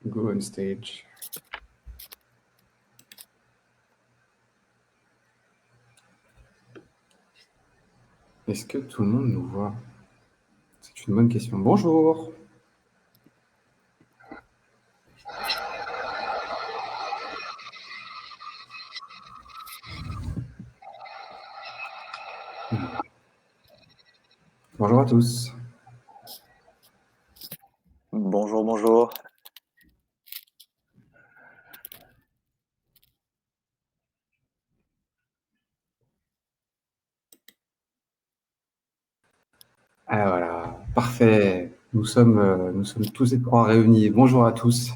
Go on stage. Est-ce que tout le monde nous voit? C'est une bonne question. Bonjour. Bonjour à tous. Bonjour, bonjour. Ah voilà, parfait. Nous sommes tous et trois réunis. Bonjour à tous.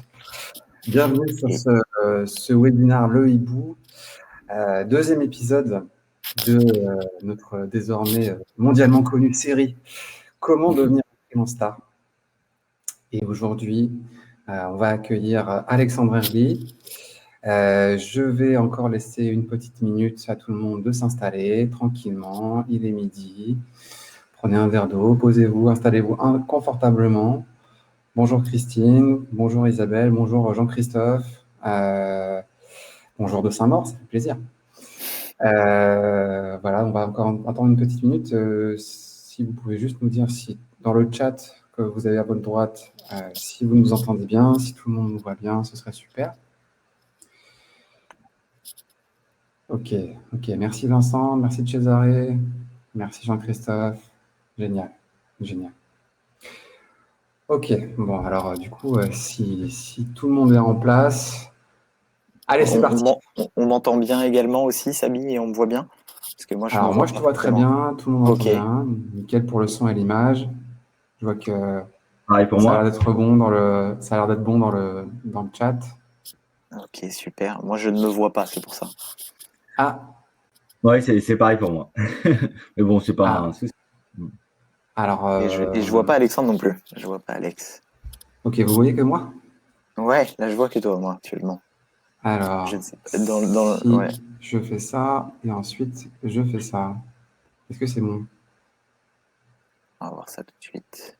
Bienvenue sur ce webinaire Le Hibou, deuxième épisode de notre désormais mondialement connue série Comment devenir un freelance star. Et aujourd'hui, on va accueillir Alexandre Hergly. Je vais encore laisser une petite minute à tout le monde de s'installer tranquillement. Il est midi. Prenez un verre d'eau, posez-vous, installez-vous confortablement. Bonjour Christine, bonjour Isabelle, bonjour Jean-Christophe, bonjour de Saint-Maur, ça fait plaisir. Voilà, on va encore attendre une petite minute. Si vous pouvez juste nous dire si dans le chat que vous avez à votre droite, si vous nous entendez bien, si tout le monde nous voit bien, ce serait super. Ok, merci Vincent, merci Cesare, merci Jean-Christophe, génial. Ok, bon, alors du coup, si tout le monde est en place, allez, c'est parti. On m'entend bien également aussi, Samy, et on me voit bien? Parce que moi, je Alors moi, je te vois très bien, tout le monde entend bien, nickel pour le son et l'image. Je vois que ça a l'air d'être bon dans le chat. Ok, super. Moi, je ne me vois pas, c'est pour ça. Ah. Ouais, c'est pareil pour moi. Mais bon, c'est pas un souci. Alors. Et je vois pas Alexandre non plus. Je vois pas Alex. Ok, vous voyez que moi? Ouais, là, je vois que toi, moi, actuellement. Alors, je ne sais pas, je fais ça et ensuite je fais ça. Est-ce que c'est bon? On va voir ça tout de suite.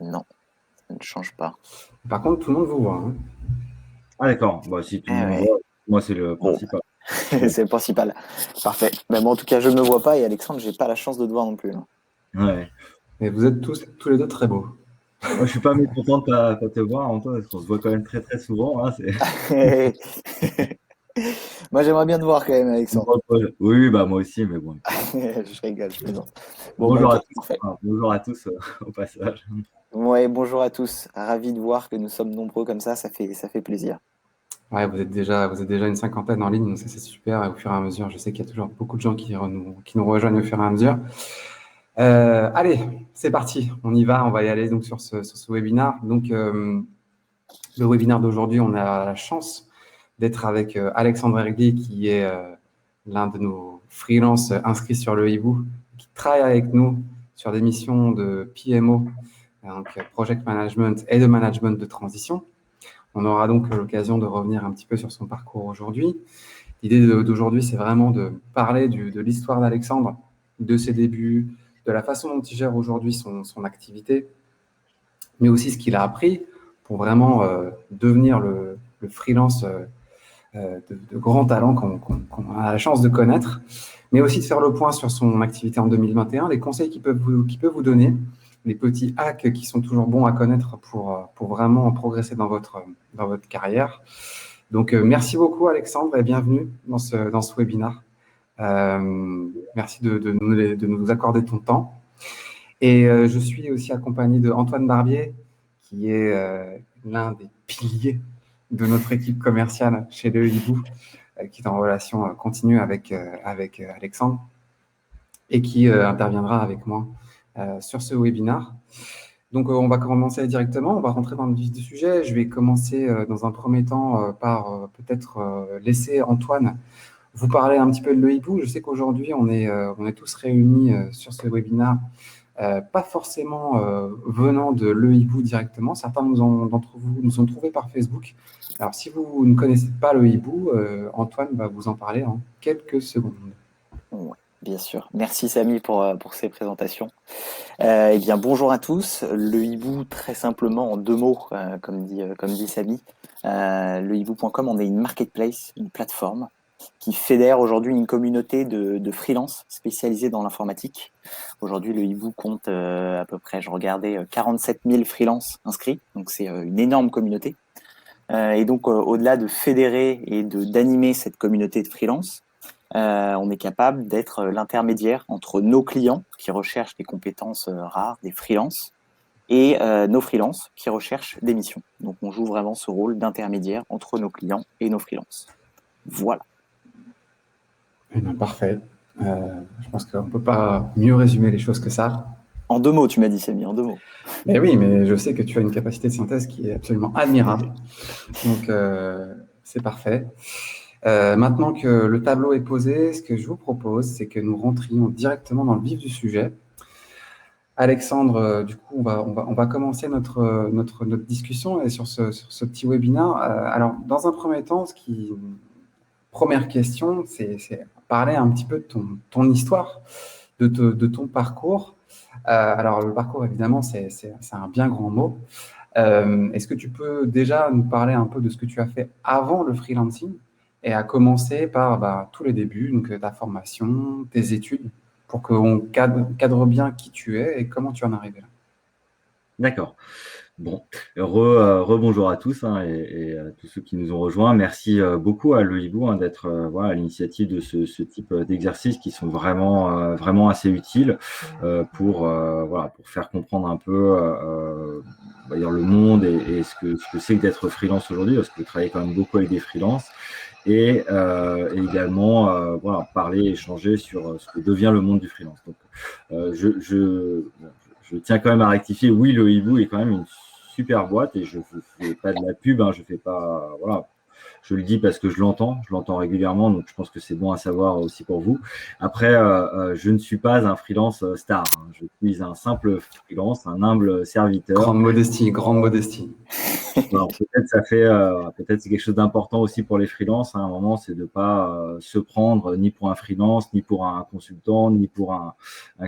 Non, ça ne change pas. Par contre, tout le monde vous voit. Hein. Ah d'accord, bah, si tout le monde voit, moi c'est le principal. Bon. C'est le principal. Parfait. Mais moi, en tout cas, je ne me vois pas et Alexandre, j'ai pas la chance de te voir non plus. Hein. Ouais. Et vous êtes tous les deux très beaux. Moi, je suis pas mécontent de pas te voir, Antoine, parce qu'on se voit quand même très très souvent. Hein, Moi, j'aimerais bien te voir quand même, Alexandre. Oui, bah moi aussi, mais bon. Je rigole, je plaisante. Bon, bonjour, bah, à tous, bonjour à tous au passage. Ouais, bonjour à tous. Ravi de voir que nous sommes nombreux comme ça fait plaisir. Ouais, vous êtes déjà une cinquantaine en ligne, donc ça c'est super. Et au fur et à mesure, je sais qu'il y a toujours beaucoup de gens qui nous rejoignent au fur et à mesure. Allez, c'est parti, on y va, on va y aller donc sur ce webinaire. Donc, le webinaire d'aujourd'hui, on a la chance d'être avec Alexandre Hergly, qui est l'un de nos freelances inscrits sur le Hibou, qui travaille avec nous sur des missions de PMO, donc Project Management et de Management de Transition. On aura donc l'occasion de revenir un petit peu sur son parcours aujourd'hui. L'idée d'aujourd'hui, c'est vraiment de parler de l'histoire d'Alexandre, de ses débuts, de la façon dont il gère aujourd'hui son activité, mais aussi ce qu'il a appris pour vraiment devenir le freelance de grand talent qu'on a la chance de connaître, mais aussi de faire le point sur son activité en 2021, les conseils qu'il peut vous donner, les petits hacks qui sont toujours bons à connaître pour vraiment progresser dans votre carrière. Donc, merci beaucoup, Alexandre, et bienvenue dans ce webinaire. Merci de nous accorder ton temps. Et je suis aussi accompagné de Antoine Barbier, qui est l'un des piliers de notre équipe commerciale chez Le Hibou, qui est en relation continue avec Alexandre et qui interviendra avec moi sur ce webinaire. Donc, on va commencer directement, on va rentrer dans le vif du sujet. Je vais commencer dans un premier temps par peut-être laisser Antoine vous parler un petit peu de Le Hibou. Je sais qu'aujourd'hui, on est tous réunis sur ce webinaire, pas forcément venant de Le Hibou directement. Certains d'entre vous nous ont trouvés par Facebook. Alors, si vous ne connaissez pas Le Hibou, Antoine va vous en parler en quelques secondes. Ouais. Bien sûr. Merci Samy pour ces présentations. Eh bien, bonjour à tous. Le hibou, très simplement, en 2 mots, comme dit Samy. Le hibou.com, on est une marketplace, une plateforme qui fédère aujourd'hui une communauté de freelance spécialisés dans l'informatique. Aujourd'hui, le hibou compte à peu près, je regardais, 47 000 freelances inscrits. Donc, c'est une énorme communauté. Et donc, au-delà de fédérer et d'animer cette communauté de freelance, on est capable d'être l'intermédiaire entre nos clients qui recherchent des compétences rares, des freelances, et nos freelances qui recherchent des missions. Donc, on joue vraiment ce rôle d'intermédiaire entre nos clients et nos freelances. Voilà. Eh bien, parfait. Je pense qu'on ne peut pas mieux résumer les choses que ça. En 2 mots, tu m'as dit, Samy, en 2 mots. Mais oui, mais je sais que tu as une capacité de synthèse qui est absolument admirable. Donc, c'est parfait. Maintenant que le tableau est posé, ce que je vous propose, c'est que nous rentrions directement dans le vif du sujet. Alexandre, du coup, on va commencer notre discussion sur ce petit webinaire. Alors, dans un premier temps, première question, c'est parler un petit peu de ton histoire, de ton parcours. Alors, le parcours, évidemment, c'est un bien grand mot. Est-ce que tu peux déjà nous parler un peu de ce que tu as fait avant le freelancing et à commencer par tous les débuts, donc ta formation, tes études, pour qu'on cadre bien qui tu es et comment tu en es arrivé là. D'accord. Bon, rebonjour à tous et à tous ceux qui nous ont rejoints. Merci beaucoup à Le Hibou d'être à l'initiative de ce type d'exercices qui sont vraiment assez utiles pour faire comprendre un peu on va dire le monde et ce que c'est que d'être freelance aujourd'hui, parce que vous travaillez quand même beaucoup avec des freelances. Et également parler, échanger sur ce que devient le monde du freelance. Donc, je tiens quand même à rectifier. Oui, le hibou est quand même une super boîte et je ne fais pas de la pub. Je fais pas, je le dis parce que je l'entends régulièrement. Donc, je pense que c'est bon à savoir aussi pour vous. Après, je ne suis pas un freelance star. Je suis un simple freelance, un humble serviteur. Grande modestie. Alors, peut-être c'est quelque chose d'important aussi pour les freelances. À un moment, c'est de pas se prendre ni pour un freelance, ni pour un consultant, ni pour un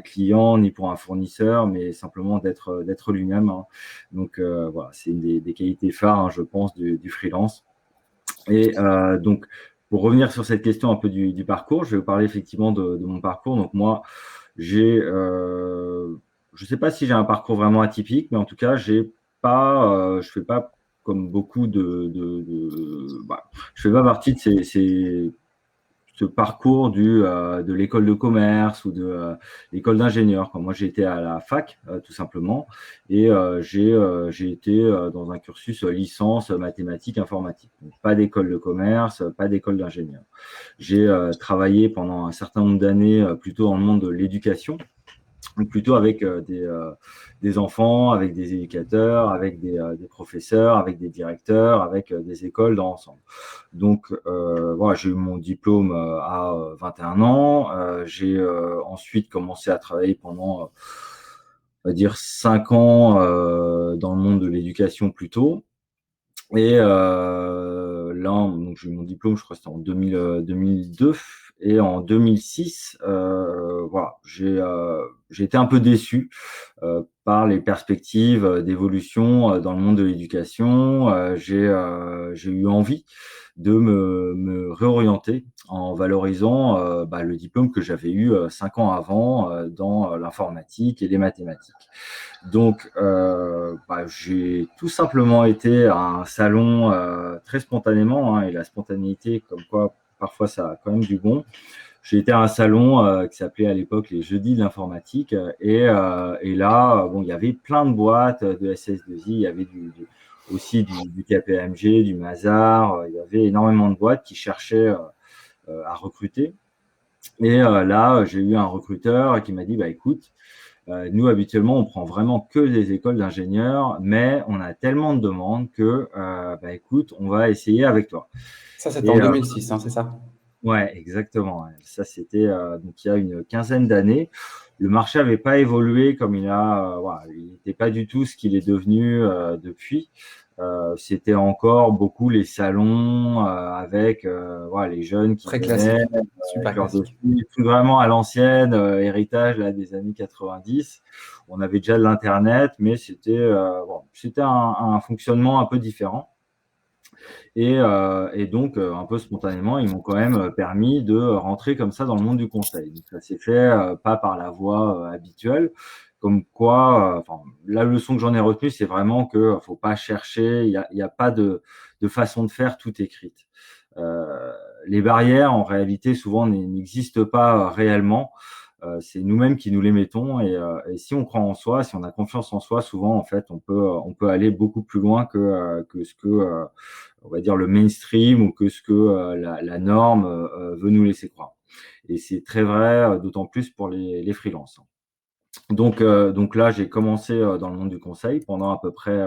client, ni pour un fournisseur, mais simplement d'être lui-même. Donc c'est une des qualités phares, je pense, du freelance. Et donc, pour revenir sur cette question un peu du parcours, je vais vous parler effectivement de mon parcours. Donc moi, je sais pas si j'ai un parcours vraiment atypique, mais en tout cas, je fais pas comme beaucoup je fais pas partie de ce parcours de l'école de commerce ou de l'école d'ingénieur. Moi, j'ai été à la fac, tout simplement, et j'ai été dans un cursus licence mathématiques informatique. Donc, pas d'école de commerce, pas d'école d'ingénieur. J'ai travaillé pendant un certain nombre d'années plutôt dans le monde de l'éducation, plutôt avec des enfants, avec des éducateurs, avec des professeurs, avec des directeurs, avec des écoles dans l'ensemble. Donc, j'ai eu mon diplôme à 21 ans. J'ai ensuite commencé à travailler pendant, on va dire, 5 ans dans le monde de l'éducation plutôt. Et là, donc, j'ai eu mon diplôme, je crois que c'était en 2002. Et en 2006, j'ai été un peu déçu par les perspectives d'évolution dans le monde de l'éducation. J'ai eu envie de me réorienter en valorisant le diplôme que j'avais eu 5 ans avant dans l'informatique et les mathématiques. Donc, j'ai tout simplement été à un salon très spontanément, et la spontanéité, comme quoi parfois ça a quand même du bon. J'ai été à un salon qui s'appelait à l'époque les Jeudis de l'informatique, et là, il y avait plein de boîtes de SS2I, il y avait aussi du KPMG, du Mazars, il y avait énormément de boîtes qui cherchaient à recruter. Et là, j'ai eu un recruteur qui m'a dit, écoute, nous, habituellement, on prend vraiment que des écoles d'ingénieurs, mais on a tellement de demandes que, écoute, on va essayer avec toi. Ça, c'était en 2006, c'est ça? Ouais, exactement. Ça, c'était donc il y a une quinzaine d'années. Le marché n'avait pas évolué comme il n'était pas du tout ce qu'il est devenu depuis. C'était encore beaucoup les salons avec voilà, les jeunes qui Très venaient classique, super avec leurs classique. dossiers, tout vraiment à l'ancienne, héritage là, des années 90. On avait déjà de l'Internet, mais c'était un fonctionnement un peu différent. Et donc, un peu spontanément, ils m'ont quand même permis de rentrer comme ça dans le monde du conseil. Donc, ça s'est fait pas par la voie habituelle, comme quoi, enfin, la leçon que j'en ai retenue, c'est vraiment que faut pas chercher, il y a pas de façon de faire tout écrite. Euh, les barrières, en réalité, souvent n'existent pas réellement. C'est nous-mêmes qui nous les mettons et si on croit en soi, si on a confiance en soi, souvent en fait on peut aller beaucoup plus loin que ce que on va dire le mainstream ou que ce que la norme veut nous laisser croire. Et c'est très vrai, d'autant plus pour les freelances. Donc là, j'ai commencé dans le monde du conseil pendant à peu près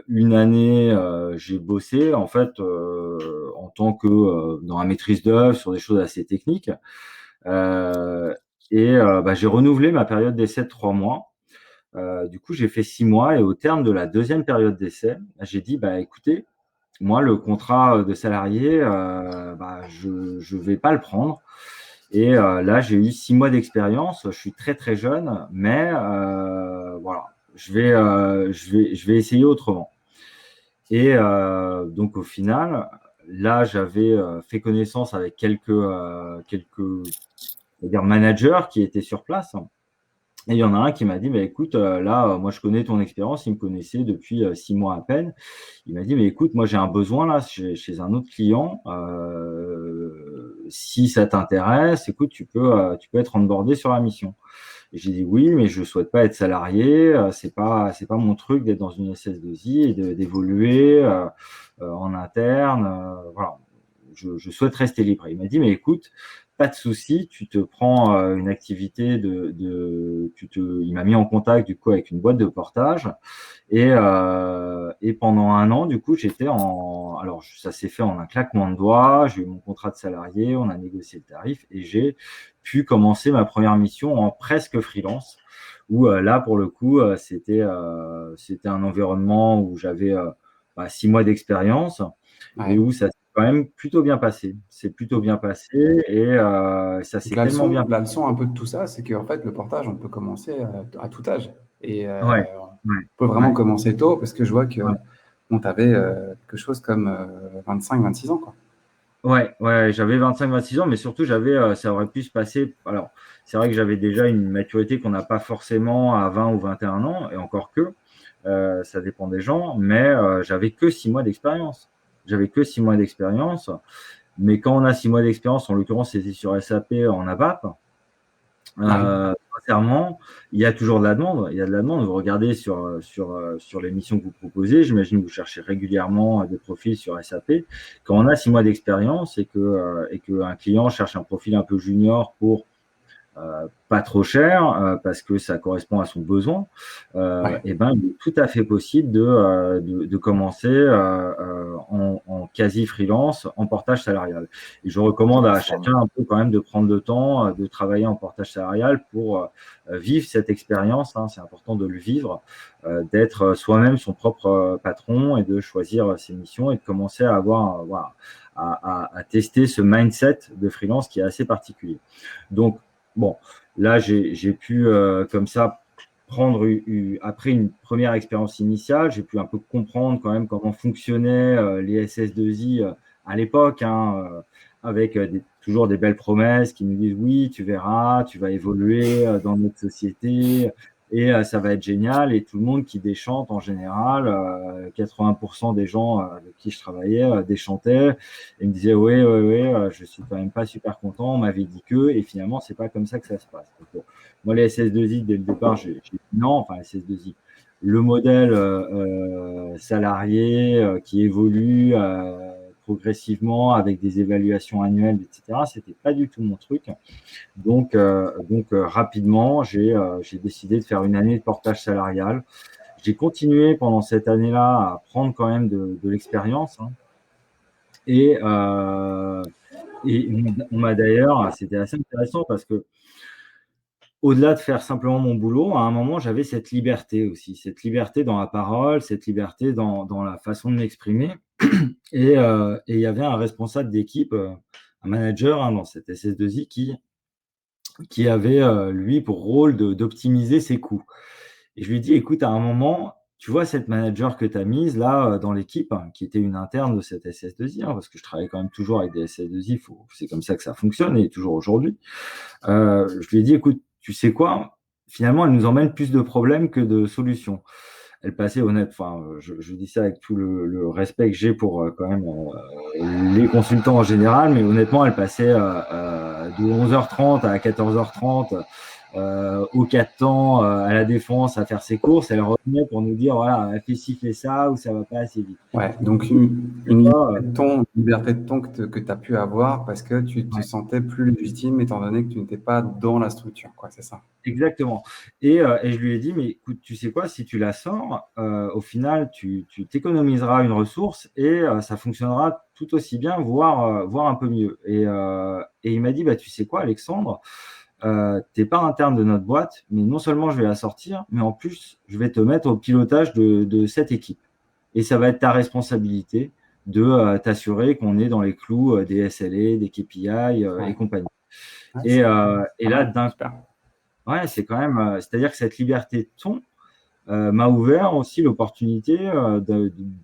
une année. J'ai bossé en fait en tant que dans la maîtrise d'œuvre sur des choses assez techniques. Euh, bah, j'ai renouvelé ma période d'essai de 3 mois. Du coup, j'ai fait 6 mois et au terme de la deuxième période d'essai, j'ai dit bah écoutez, moi, le contrat de salarié, bah, je vais pas le prendre. Et là, j'ai eu 6 mois d'expérience. Je suis très très jeune, mais voilà, je vais essayer autrement. Et donc au final, là, j'avais fait connaissance avec quelques on va dire managers qui étaient sur place. Et il y en a un qui m'a dit, bah, écoute, là, moi, je connais ton expérience. Il me connaissait depuis 6 mois à peine. Il m'a dit, mais écoute, moi, j'ai un besoin là chez un autre client. Si ça t'intéresse, écoute, tu peux être onboardé sur la mission. Et j'ai dit oui, mais je souhaite pas être salarié. C'est pas mon truc d'être dans une SS2I et d'évoluer en interne. Voilà. Je souhaite rester libre. Il m'a dit, mais écoute, pas de souci, tu te prends une activité il m'a mis en contact du coup avec une boîte de portage et pendant un an, du coup, alors ça s'est fait en un claquement de doigts. J'ai eu mon contrat de salarié, on a négocié le tarif et j'ai pu commencer ma première mission en presque freelance. Où là, pour le coup, c'était un environnement où j'avais 6 mois d'expérience et Ouais. où ça s'est quand même plutôt bien passé. C'est plutôt bien passé et ça Donc s'est tellement bien la leçon un peu de tout ça, c'est qu'en fait, le portage, on peut commencer à tout âge. Et Ouais, ouais, on peut vraiment ouais, commencer tôt parce que je vois que ouais. bon, tu avais quelque chose comme 25, 26 ans, quoi. Ouais, ouais, j'avais 25, 26 ans, mais surtout ça aurait pu se passer. Alors, c'est vrai que j'avais déjà une maturité qu'on n'a pas forcément à 20 ou 21 ans, et encore que, ça dépend des gens, mais j'avais que 6 mois d'expérience. J'avais que 6 mois d'expérience, mais quand on a 6 mois d'expérience, en l'occurrence, c'était sur SAP en ABAP. Ouais. Sincèrement, il y a toujours de la demande. Il y a de la demande. Vous regardez sur les missions que vous proposez. J'imagine que vous cherchez régulièrement des profils sur SAP. Quand on a 6 mois d'expérience et que un client cherche un profil un peu junior pour pas trop cher parce que ça correspond à son besoin, Ouais. et ben, il est tout à fait possible de commencer en quasi freelance, en portage salarial. Et je recommande à chacun un peu quand même de prendre le temps de travailler en portage salarial pour vivre cette expérience. Hein, c'est important de le vivre, d'être soi-même son propre patron et de choisir ses missions et de commencer à avoir voilà, à tester ce mindset de freelance qui est assez particulier. Donc, bon, là, j'ai pu, comme ça, prendre, après une première expérience initiale, j'ai pu un peu comprendre quand même comment fonctionnaient les SS2I à l'époque, hein, avec toujours des belles promesses qui nous disent oui, tu verras, tu vas évoluer dans notre société et ça va être génial. Et tout le monde qui déchante en général, 80% des gens avec qui je travaillais déchantaient et me disaient oui, oui, oui, je suis quand même pas super content, on m'avait dit que, et finalement, c'est pas comme ça que ça se passe. Donc, bon, moi, les SS2I, dès le départ, j'ai dit non, enfin, SS2I. Le modèle salarié qui évolue progressivement avec des évaluations annuelles, etc., c'était pas du tout mon truc. Donc rapidement, j'ai décidé de faire une année de portage salarial. J'ai continué pendant cette année-là à prendre quand même de l'expérience. Hein. Et, euh, et on m'a d'ailleurs, c'était assez intéressant parce que au-delà de faire simplement mon boulot, à un moment, j'avais cette liberté aussi, cette liberté dans la parole, cette liberté dans la façon de m'exprimer. Et il y avait un responsable d'équipe, un manager dans cette SS2I qui avait, lui, pour rôle d'optimiser ses coûts. Et je lui ai dit, écoute, à un moment, tu vois cette manager que tu as mise là dans l'équipe, qui était une interne de cette SS2I, parce que je travaille quand même toujours avec des SS2I, c'est comme ça que ça fonctionne et toujours aujourd'hui. Je lui ai dit, écoute, tu sais quoi, finalement, elle nous emmène plus de problèmes que de solutions. Elle passait je dis ça avec tout le respect que j'ai pour quand même les consultants en général, mais honnêtement, elle passait de 11h30 à 14h30 au 4 temps à la Défense à faire ses courses. Elle revenait pour nous dire, voilà, elle fait ci, fait ça, ou ça va pas assez vite. Ouais, donc une liberté de ton que tu as pu avoir parce que tu te sentais plus légitime étant donné que tu n'étais pas dans la structure, quoi, c'est ça. Exactement. Et je lui ai dit, mais écoute, tu sais quoi, si tu la sors, au final, tu t'économiseras une ressource et ça fonctionnera tout aussi bien, voire un peu mieux. Et il m'a dit, bah, tu sais quoi, Alexandre, t'es pas interne de notre boîte, mais non seulement je vais la sortir, mais en plus, je vais te mettre au pilotage de cette équipe. Et ça va être ta responsabilité de t'assurer qu'on est dans les clous des SLA, des KPI et compagnie. Ouais, et là, super. ouais, c'est quand même, c'est-à-dire que cette liberté de ton m'a ouvert aussi l'opportunité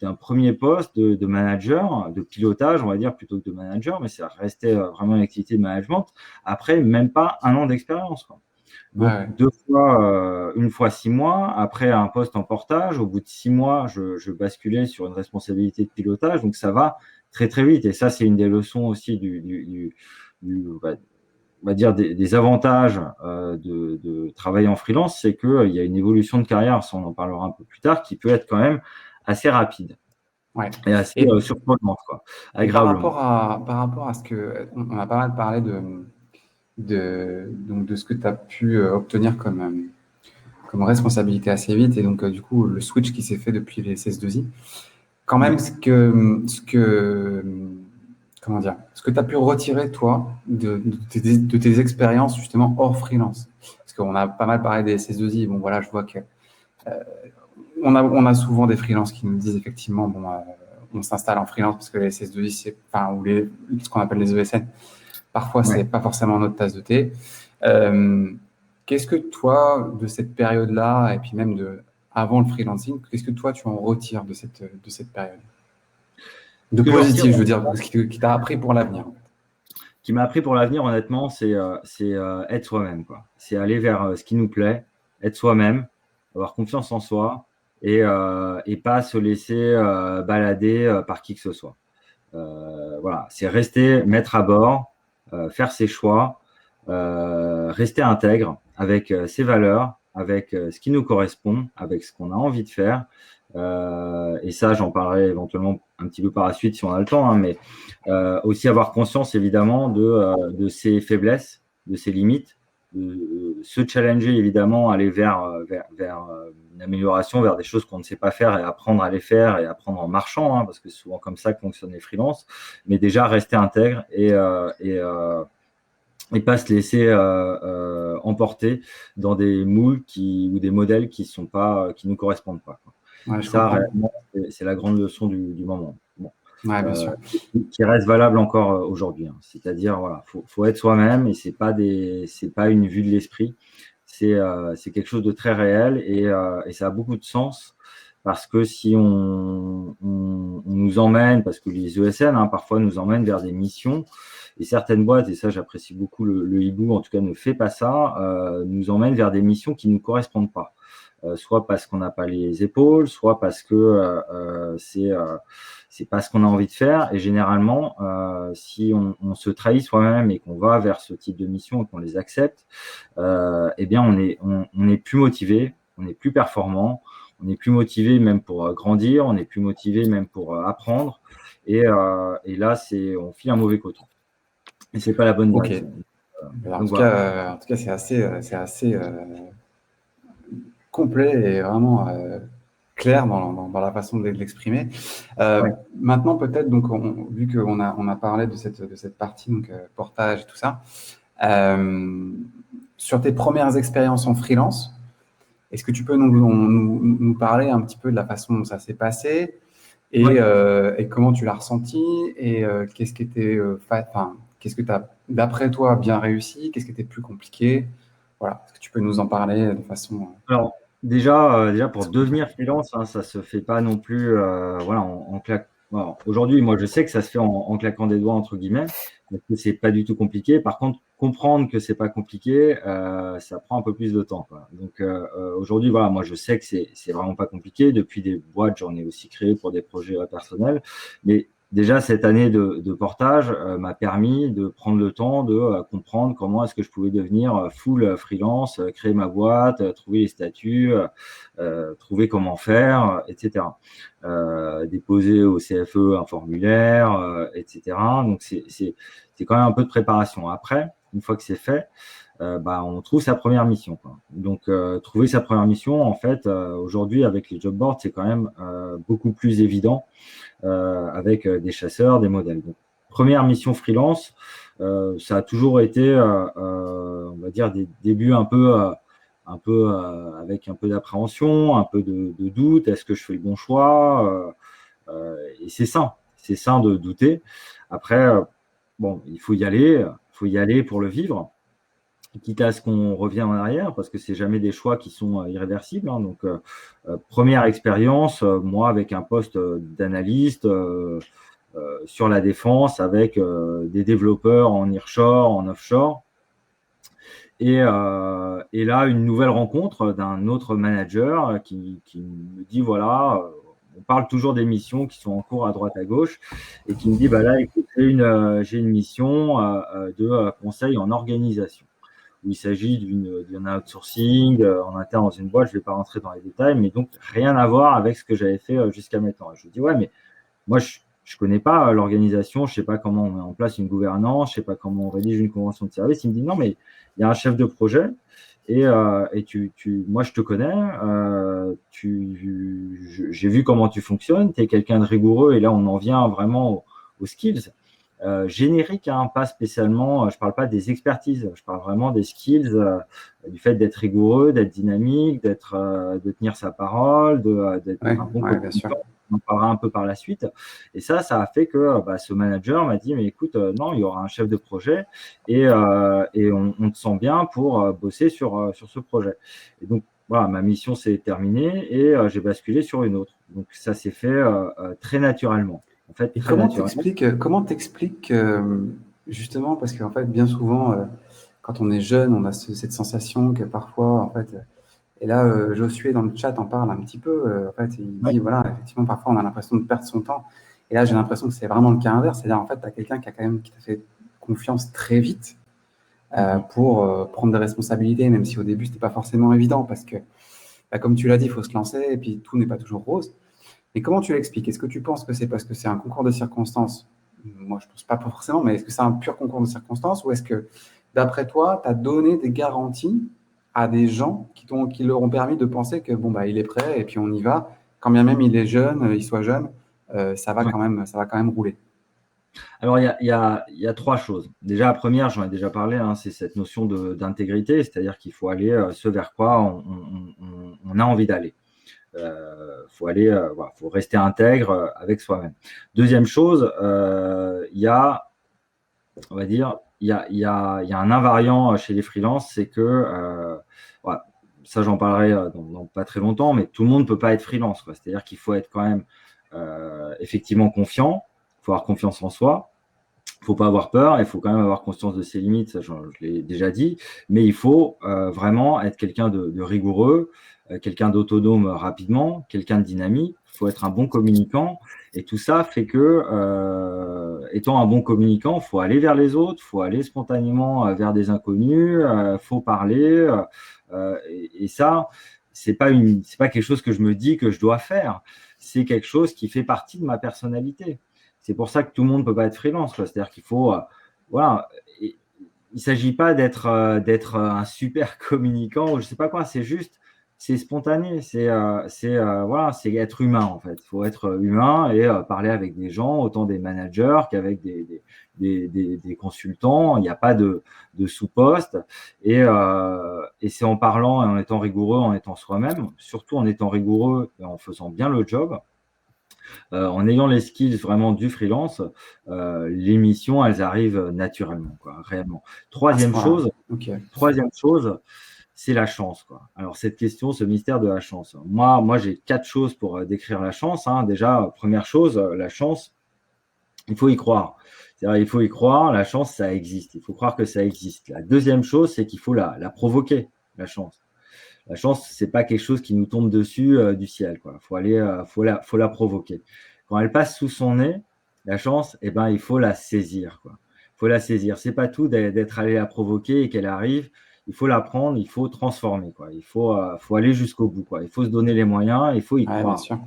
d'un premier poste de manager, de pilotage, on va dire, plutôt que de manager, mais ça restait vraiment une activité de management, après même pas un an d'expérience, quoi. Donc, une fois 6 mois, après un poste en portage, au bout de 6 mois, je basculais sur une responsabilité de pilotage, donc ça va très très vite. Et ça, c'est une des leçons aussi on va dire des avantages de travailler en freelance, c'est qu'il y a une évolution de carrière, ça on en parlera un peu plus tard, qui peut être quand même assez rapide et assez surprenante, quoi, agréablement. Par rapport à ce que on a pas mal parlé donc de ce que tu as pu obtenir comme responsabilité assez vite et donc du coup le switch qui s'est fait depuis les CS2I. Quand même comment dire, ce que tu as pu retirer toi de tes expériences justement hors freelance. Parce qu'on a pas mal parlé des CS2I. Bon voilà, je vois que on a souvent des freelances qui nous disent effectivement bon on s'installe en freelance parce que les CS2I c'est ou ce qu'on appelle les ESN. Parfois, c'est pas forcément notre tasse de thé. Qu'est-ce que toi, de cette période-là, et puis même avant le freelancing, qu'est-ce que toi, tu en retires de cette période? De positif, je veux dire, qui t'a appris pour l'avenir. Qui m'a appris pour l'avenir, honnêtement, c'est être soi-même, quoi. C'est aller vers ce qui nous plaît, être soi-même, avoir confiance en soi et pas se laisser balader par qui que ce soit. Voilà, c'est rester, mettre à bord, faire ses choix, rester intègre avec ses valeurs, avec ce qui nous correspond, avec ce qu'on a envie de faire. Et ça, j'en parlerai éventuellement un petit peu par la suite si on a le temps, hein, mais aussi avoir conscience évidemment de ses faiblesses, de ses limites, de se challenger évidemment, aller vers une amélioration, vers des choses qu'on ne sait pas faire et apprendre à les faire et apprendre en marchant, hein, parce que c'est souvent comme ça que fonctionnent les freelances, mais déjà rester intègre et pas se laisser emporter dans des moules ou des modèles qui nous correspondent pas, quoi. Ouais, ça, réellement, c'est la grande leçon du moment. Bon. Ouais, bien sûr. Qui reste valable encore aujourd'hui, hein. C'est-à-dire, voilà, faut être soi-même et c'est pas une vue de l'esprit. C'est quelque chose de très réel et ça a beaucoup de sens parce que si on nous emmène, parce que les ESN parfois nous emmènent vers des missions et certaines boîtes, et ça j'apprécie beaucoup le hibou, en tout cas ne fait pas ça, nous emmènent vers des missions qui ne nous correspondent pas. Soit parce qu'on n'a pas les épaules, soit parce que c'est pas ce qu'on a envie de faire. Et généralement, si on se trahit soi-même et qu'on va vers ce type de mission et qu'on les accepte, eh bien on est plus motivé, on est plus performant, on est plus motivé même pour grandir, on est plus motivé même pour apprendre. Et là, on file un mauvais coton. Et c'est pas la bonne direction. En tout cas, c'est assez complet et vraiment clair dans la façon de l'exprimer. Maintenant, peut-être, donc, vu qu'on on a parlé de cette partie, donc portage et tout ça, sur tes premières expériences en freelance, est-ce que tu peux nous parler un petit peu de la façon dont ça s'est passé et comment tu l'as ressenti et qu'est-ce qui était, qu'est-ce que tu as, d'après toi, bien réussi, qu'est-ce qui était plus compliqué? Voilà, est-ce que tu peux nous en parler de façon… Alors, déjà pour devenir freelance, hein, ça se fait pas non plus voilà, en claquant. Alors, aujourd'hui, moi, je sais que ça se fait en claquant des doigts, entre guillemets, parce que c'est pas du tout compliqué. Par contre, comprendre que c'est pas compliqué, ça prend un peu plus de temps, quoi. Donc, aujourd'hui, voilà, moi, je sais que c'est vraiment pas compliqué. Depuis des boîtes, j'en ai aussi créé pour des projets personnels. Mais déjà, cette année de portage m'a permis de prendre le temps de comprendre comment est-ce que je pouvais devenir full freelance, créer ma boîte, trouver les statuts, trouver comment faire, etc. Déposer au CFE un formulaire, etc. Donc, c'est quand même un peu de préparation. Après, une fois que c'est fait, on trouve sa première mission, quoi. Donc, trouver sa première mission, en fait, aujourd'hui, avec les job boards, c'est quand même beaucoup plus évident avec des chasseurs, des modèles. Donc, première mission freelance, ça a toujours été, on va dire, des débuts un peu avec un peu d'appréhension, un peu de doute. Est-ce que je fais le bon choix? Et c'est sain de douter. Après, bon, il faut y aller pour le vivre, quitte à ce qu'on revienne en arrière, parce que c'est jamais des choix qui sont irréversibles, hein. Donc, première expérience, moi, avec un poste d'analyste sur la défense, avec des développeurs en nearshore, en offshore. Et là, une nouvelle rencontre d'un autre manager qui me dit, voilà, on parle toujours des missions qui sont en cours à droite à gauche, et qui me dit, là, écoute, j'ai une mission de conseil en organisation, où il s'agit d'un outsourcing en interne dans une boîte. Je ne vais pas rentrer dans les détails, mais donc rien à voir avec ce que j'avais fait jusqu'à maintenant. Et je lui dis, ouais, mais moi, je ne connais pas l'organisation, je ne sais pas comment on met en place une gouvernance, je ne sais pas comment on rédige une convention de service. Il me dit, non, mais il y a un chef de projet et moi, je te connais, j'ai vu comment tu fonctionnes, tu es quelqu'un de rigoureux, et là, on en vient vraiment aux skills. Générique, hein, pas spécialement, je ne parle pas des expertises, je parle vraiment des skills, du fait d'être rigoureux, d'être dynamique, de tenir sa parole, d'être un bon bien sûr. on en parlera un peu par la suite. Et ça a fait que ce manager m'a dit, mais écoute, non, il y aura un chef de projet et on te sent bien pour bosser sur ce projet. Et donc, voilà, ma mission s'est terminée et j'ai basculé sur une autre. Donc, ça s'est fait très naturellement. En fait, Et très comment t'expliques justement, parce qu'en fait, bien souvent, quand on est jeune, on a cette sensation que parfois, en fait, et là, Josué dans le chat en parle un petit peu, en fait, il dit, voilà, effectivement, parfois on a l'impression de perdre son temps. Et là, j'ai l'impression que c'est vraiment le cas inverse. C'est-à-dire, en fait, tu as quelqu'un qui t'a fait confiance très vite pour prendre des responsabilités, même si au début, c'était pas forcément évident, parce que, comme tu l'as dit, il faut se lancer, et puis tout n'est pas toujours rose. Mais comment tu l'expliques? Est-ce que tu penses que c'est parce que c'est un concours de circonstances? Moi, je ne pense pas forcément, mais est-ce que c'est un pur concours de circonstances ou est-ce que, d'après toi, tu as donné des garanties à des gens qui leur ont permis de penser que bon, il est prêt et puis on y va, quand bien même il est jeune, il soit jeune, ça va quand même rouler. Alors, il y a trois choses. Déjà, la première, j'en ai déjà parlé, hein, c'est cette notion d'intégrité, c'est-à-dire qu'il faut aller ce vers quoi on a envie d'aller. Faut rester intègre avec soi-même. Deuxième chose, il y a un invariant chez les freelances, c'est que ça, j'en parlerai dans pas très longtemps, mais tout le monde ne peut pas être freelance, quoi. C'est-à-dire qu'il faut être quand même effectivement confiant, il faut avoir confiance en soi. Il ne faut pas avoir peur, il faut quand même avoir conscience de ses limites, ça je l'ai déjà dit, mais il faut vraiment être quelqu'un de rigoureux, quelqu'un d'autonome rapidement, quelqu'un de dynamique, il faut être un bon communicant, et tout ça fait que, étant un bon communicant, il faut aller vers les autres, il faut aller spontanément vers des inconnus, il faut parler, et ça, c'est pas quelque chose que je me dis que je dois faire, c'est quelque chose qui fait partie de ma personnalité. C'est pour ça que tout le monde ne peut pas être freelance, quoi. C'est-à-dire qu'il faut, il ne s'agit pas d'être un super communicant ou je ne sais pas quoi, c'est juste c'est spontané, voilà, c'est être humain en fait. Il faut être humain et parler avec des gens, autant des managers qu'avec des consultants. Il n'y a pas de sous-poste et c'est en parlant et en étant rigoureux, en étant soi-même, surtout en étant rigoureux et en faisant bien le job, en ayant les skills vraiment du freelance, les missions, elles arrivent naturellement, quoi, réellement. À ce point-là. Ok. Troisième chose, c'est la chance, quoi. Alors, cette question, ce mystère de la chance. Moi, j'ai 4 choses pour décrire la chance, hein. Déjà, première chose, la chance, il faut y croire. C'est-à-dire, il faut y croire, la chance, ça existe. Il faut croire que ça existe. La deuxième chose, c'est qu'il faut la provoquer, la chance. La chance, c'est pas quelque chose qui nous tombe dessus du ciel, quoi. Faut la provoquer. Quand elle passe sous son nez, la chance, eh ben, il faut la saisir, quoi. Faut la saisir. C'est pas tout d'être allé la provoquer et qu'elle arrive. Il faut la prendre, il faut transformer, quoi. Faut aller jusqu'au bout, quoi. Il faut se donner les moyens, il faut y Ouais, bien croire. sûr.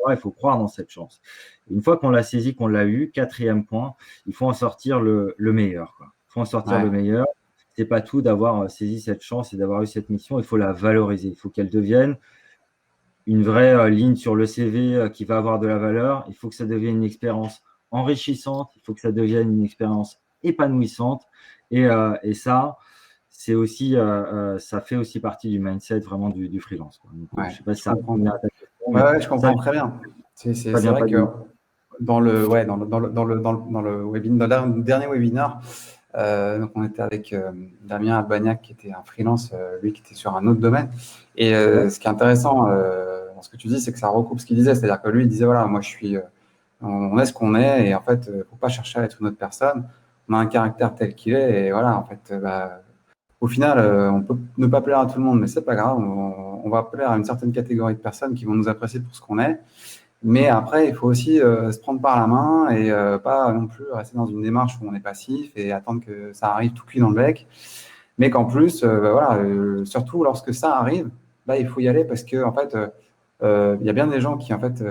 Il faut croire dans cette chance. Et une fois qu'on l'a saisie, qu'on l'a eu, quatrième point, il faut en sortir le meilleur, quoi. Il faut en sortir Ouais. le meilleur. C'est pas tout d'avoir saisi cette chance et d'avoir eu cette mission. Il faut la valoriser. Il faut qu'elle devienne une vraie ligne sur le CV qui va avoir de la valeur. Il faut que ça devienne une expérience enrichissante. Il faut que ça devienne une expérience épanouissante. Et ça, c'est aussi, ça fait aussi partie du mindset vraiment du freelance, quoi. Donc, Ouais, je sais pas si je ça comprends. répond bien à ta question, Ouais, mais ouais, je ça, comprends très bien. C'est ça vient vrai pas que du. dans le dernier webinaire, donc on était avec Damien Albagnac, qui était un freelance, lui qui était sur un autre domaine. Et Ouais. ce qui est intéressant dans ce que tu dis, c'est que ça recoupe ce qu'il disait. C'est-à-dire que lui, il disait, voilà, moi, on est ce qu'on est, et en fait, faut pas chercher à être une autre personne. On a un caractère tel qu'il est, et voilà, en fait, au final, on peut ne pas plaire à tout le monde, mais c'est pas grave. On va plaire à une certaine catégorie de personnes qui vont nous apprécier pour ce qu'on est. Mais après, il faut aussi se prendre par la main et pas non plus rester dans une démarche où on est passif et attendre que ça arrive tout cuit dans le bec. Mais qu'en plus, voilà, surtout lorsque ça arrive, là, il faut y aller parce que en fait, il y a bien des gens qui en fait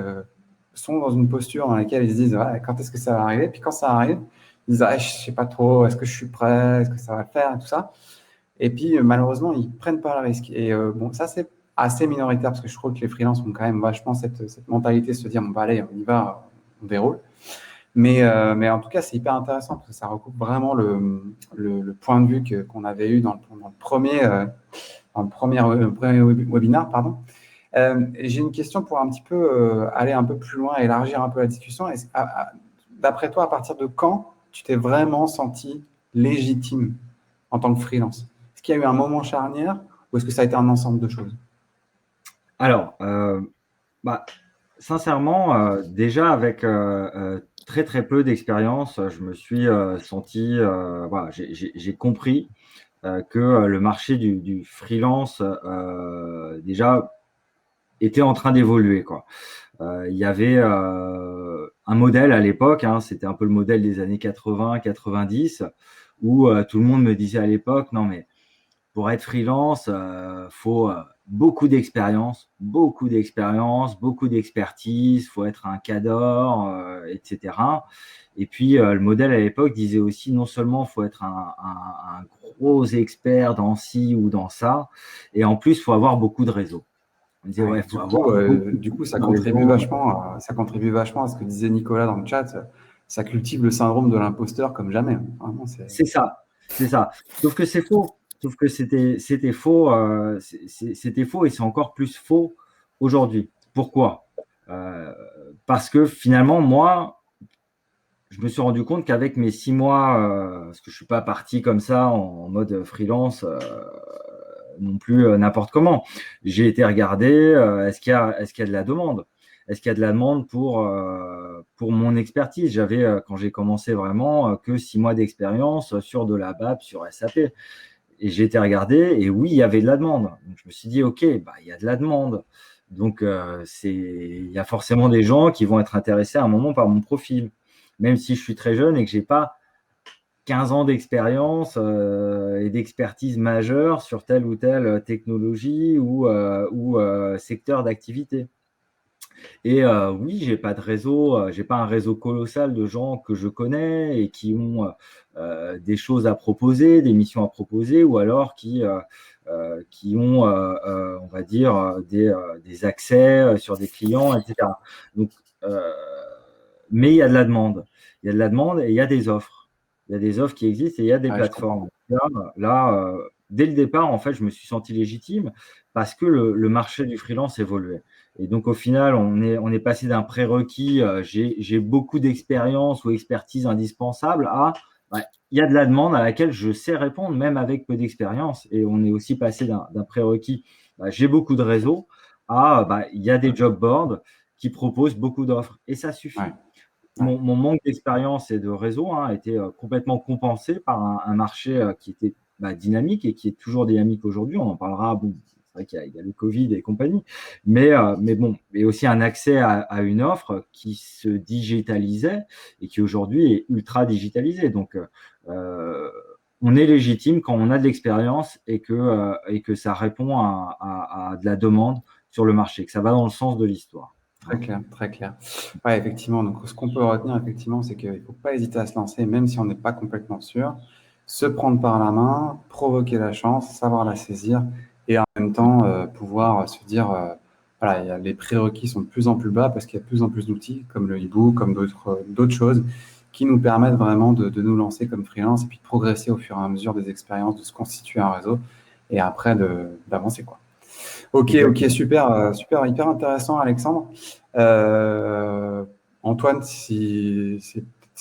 sont dans une posture dans laquelle ils se disent ouais, quand est-ce que ça va arriver? Puis quand ça arrive, ils disent ah, je sais pas trop, est-ce que je suis prêt, est-ce que ça va le faire, et tout ça. Et puis, malheureusement, ils ne prennent pas le risque. Et bon, ça, c'est assez minoritaire parce que je trouve que les freelances ont quand même vachement cette mentalité de se dire, bon, bah, allez, on y va, on déroule. Mais en tout cas, c'est hyper intéressant parce que ça recoupe vraiment le point de vue qu'on avait eu dans le premier webinaire. Pardon. J'ai une question pour un petit peu aller un peu plus loin, élargir un peu la discussion. D'après toi, à partir de quand tu t'es vraiment senti légitime en tant que freelance? Est-ce qu'il y a eu un moment charnière ou est-ce que ça a été un ensemble de choses? Alors, sincèrement, déjà avec très très peu d'expérience, je me suis senti, voilà, j'ai compris que le marché du freelance déjà était en train d'évoluer, quoi. Il y avait un modèle à l'époque, hein, c'était un peu le modèle des années 80-90, où tout le monde me disait à l'époque, non mais pour être freelance, faut beaucoup d'expérience, beaucoup d'expertise, faut être un cador, etc. Et puis le modèle à l'époque disait aussi non seulement faut être un gros expert dans ci ou dans ça, et en plus faut avoir beaucoup de réseaux. On disait ouais, faut avoir Du coup, de réseaux. ça contribue vachement à ce que disait Nicolas dans le chat. Ça cultive le syndrome de l'imposteur comme jamais. Vraiment, C'est ça, c'est ça. Sauf que c'est faux. Sauf que c'était faux, c'était faux et c'est encore plus faux aujourd'hui. Pourquoi? Parce que finalement, moi, je me suis rendu compte qu'avec mes 6 mois, parce que je suis pas parti comme ça en mode freelance non plus n'importe comment. J'ai été regarder, est-ce qu'il y a de la demande? Est-ce qu'il y a de la demande pour mon expertise? J'avais, quand j'ai commencé vraiment, que 6 mois d'expérience sur de la BAP, sur SAP. Et j'ai été regarder et oui, il y avait de la demande. Donc, je me suis dit, OK, bah, il y a de la demande. Donc, il y a forcément des gens qui vont être intéressés à un moment par mon profil. Même si je suis très jeune et que je n'ai pas 15 ans d'expérience et d'expertise majeure sur telle ou telle technologie ou secteur d'activité. Et oui, j'ai pas de réseau, j'ai pas un réseau colossal de gens que je connais et qui ont des choses à proposer, des missions à proposer, ou alors qui qui ont, on va dire, des accès sur des clients, etc. Donc, mais il y a de la demande. Il y a de la demande et il y a des offres. Il y a des offres qui existent et il y a des plateformes. Là, dès le départ, en fait, je me suis senti légitime parce que le marché du freelance évoluait. Et donc, au final, on est passé d'un prérequis, j'ai beaucoup d'expérience ou expertise indispensable à il y a de la demande à laquelle je sais répondre, même avec peu d'expérience. Et on est aussi passé d'un prérequis, j'ai beaucoup de réseaux, à il y a des job boards qui proposent beaucoup d'offres. Et ça suffit. Ouais. Mon manque d'expérience et de réseau a été complètement compensé par un marché qui était dynamique et qui est toujours dynamique aujourd'hui. On en parlera. Bon, c'est vrai qu'il y a le Covid et compagnie, mais bon, et aussi un accès à une offre qui se digitalisait et qui aujourd'hui est ultra digitalisée. Donc, on est légitime quand on a de l'expérience et que ça répond à de la demande sur le marché, que ça va dans le sens de l'histoire. Très clair, très clair. Ouais, effectivement. Donc, ce qu'on peut retenir, effectivement, c'est qu'il ne faut pas hésiter à se lancer, même si on n'est pas complètement sûr. Se prendre par la main, provoquer la chance, savoir la saisir et en même temps pouvoir se dire, voilà, les prérequis sont de plus en plus bas parce qu'il y a de plus en plus d'outils comme le e-book, comme d'autres choses qui nous permettent vraiment de nous lancer comme freelance et puis de progresser au fur et à mesure des expériences, de se constituer un réseau et après d'avancer, quoi. Ok, super, super, hyper intéressant, Alexandre. Antoine, si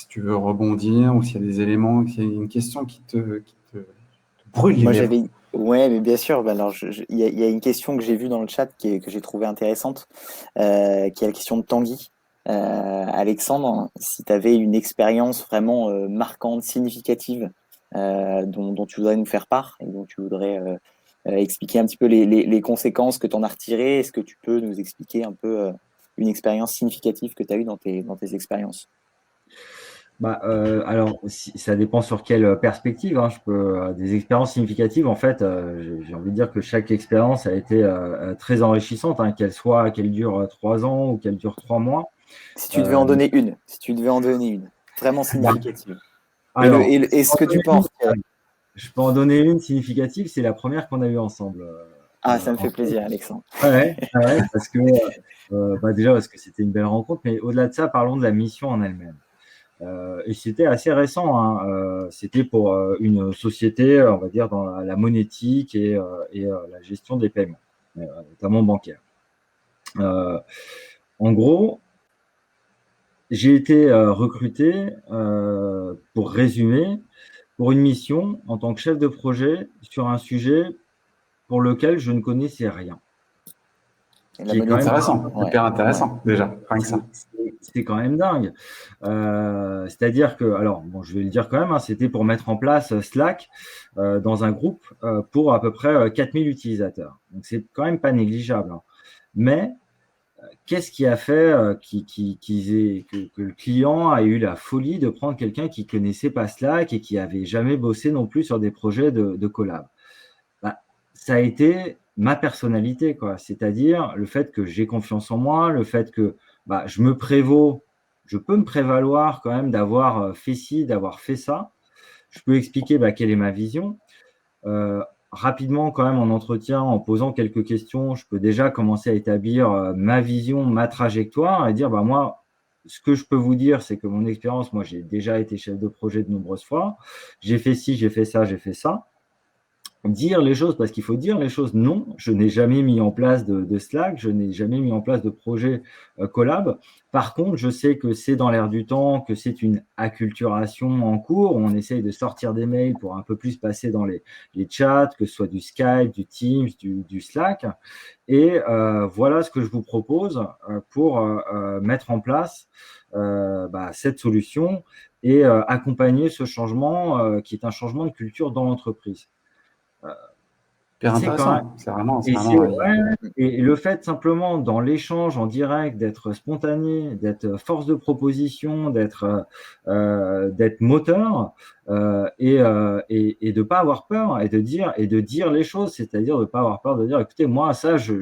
tu veux rebondir ou s'il y a des éléments, s'il y a une question qui te brûle les Moi, lèvres. Ouais, mais bien sûr. Alors, il y a une question que j'ai vue dans le chat que j'ai trouvée intéressante, qui est la question de Tanguy. Alexandre, si tu avais une expérience vraiment marquante, significative, dont tu voudrais nous faire part et dont tu voudrais expliquer un petit peu les conséquences que tu en as retirées, est-ce que tu peux nous expliquer un peu une expérience significative que tu as eue dans tes expériences? Alors, ça dépend sur quelle perspective. Hein. Des expériences significatives, en fait, j'ai envie de dire que chaque expérience a été très enrichissante, hein, qu'elle dure 3 ans ou qu'elle dure 3 mois. Si tu devais en donner une, vraiment significative. Alors, Et ce que tu portes. je peux en donner une significative, c'est la première qu'on a eue ensemble. Ça me fait plaisir, Alexandre. Ouais, parce que déjà parce que c'était une belle rencontre, mais au-delà de ça, parlons de la mission en elle-même. Et c'était assez récent, hein. C'était pour une société, on va dire, dans la monétique et la gestion des paiements, notamment bancaires. En gros, j'ai été recruté, pour résumer, pour une mission en tant que chef de projet sur un sujet pour lequel je ne connaissais rien. Intéressant, hyper intéressant, déjà, rien que ça. C'est quand même dingue. C'est-à-dire que, alors, bon, je vais le dire quand même, hein, c'était pour mettre en place Slack dans un groupe pour à peu près 4000 utilisateurs. Donc, c'est quand même pas négligeable. Hein. Mais qu'est-ce qui a fait que le client a eu la folie de prendre quelqu'un qui connaissait pas Slack et qui avait jamais bossé non plus sur des projets de collab? Ça a été ma personnalité, quoi. C'est-à-dire le fait que j'ai confiance en moi, le fait que je peux me prévaloir quand même d'avoir fait ci, d'avoir fait ça. Je peux expliquer quelle est ma vision. Rapidement, quand même, en entretien, en posant quelques questions, je peux déjà commencer à établir ma vision, ma trajectoire et dire, moi, ce que je peux vous dire, c'est que mon expérience, moi, j'ai déjà été chef de projet de nombreuses fois. J'ai fait ci, j'ai fait ça, j'ai fait ça. Dire les choses, parce qu'il faut dire les choses. Non, je n'ai jamais mis en place de Slack, je n'ai jamais mis en place de projet collab. Par contre, je sais que c'est dans l'air du temps, que c'est une acculturation en cours. On essaye de sortir des mails pour un peu plus passer dans les chats, que ce soit du Skype, du Teams, du Slack. Et voilà ce que je vous propose pour mettre en place cette solution et accompagner ce changement qui est un changement de culture dans l'entreprise. Hyper intéressant, c'est vraiment. Et le fait simplement dans l'échange en direct d'être spontané, d'être force de proposition, d'être moteur et de pas avoir peur et de dire les choses, c'est-à-dire de pas avoir peur de dire écoutez, moi ça je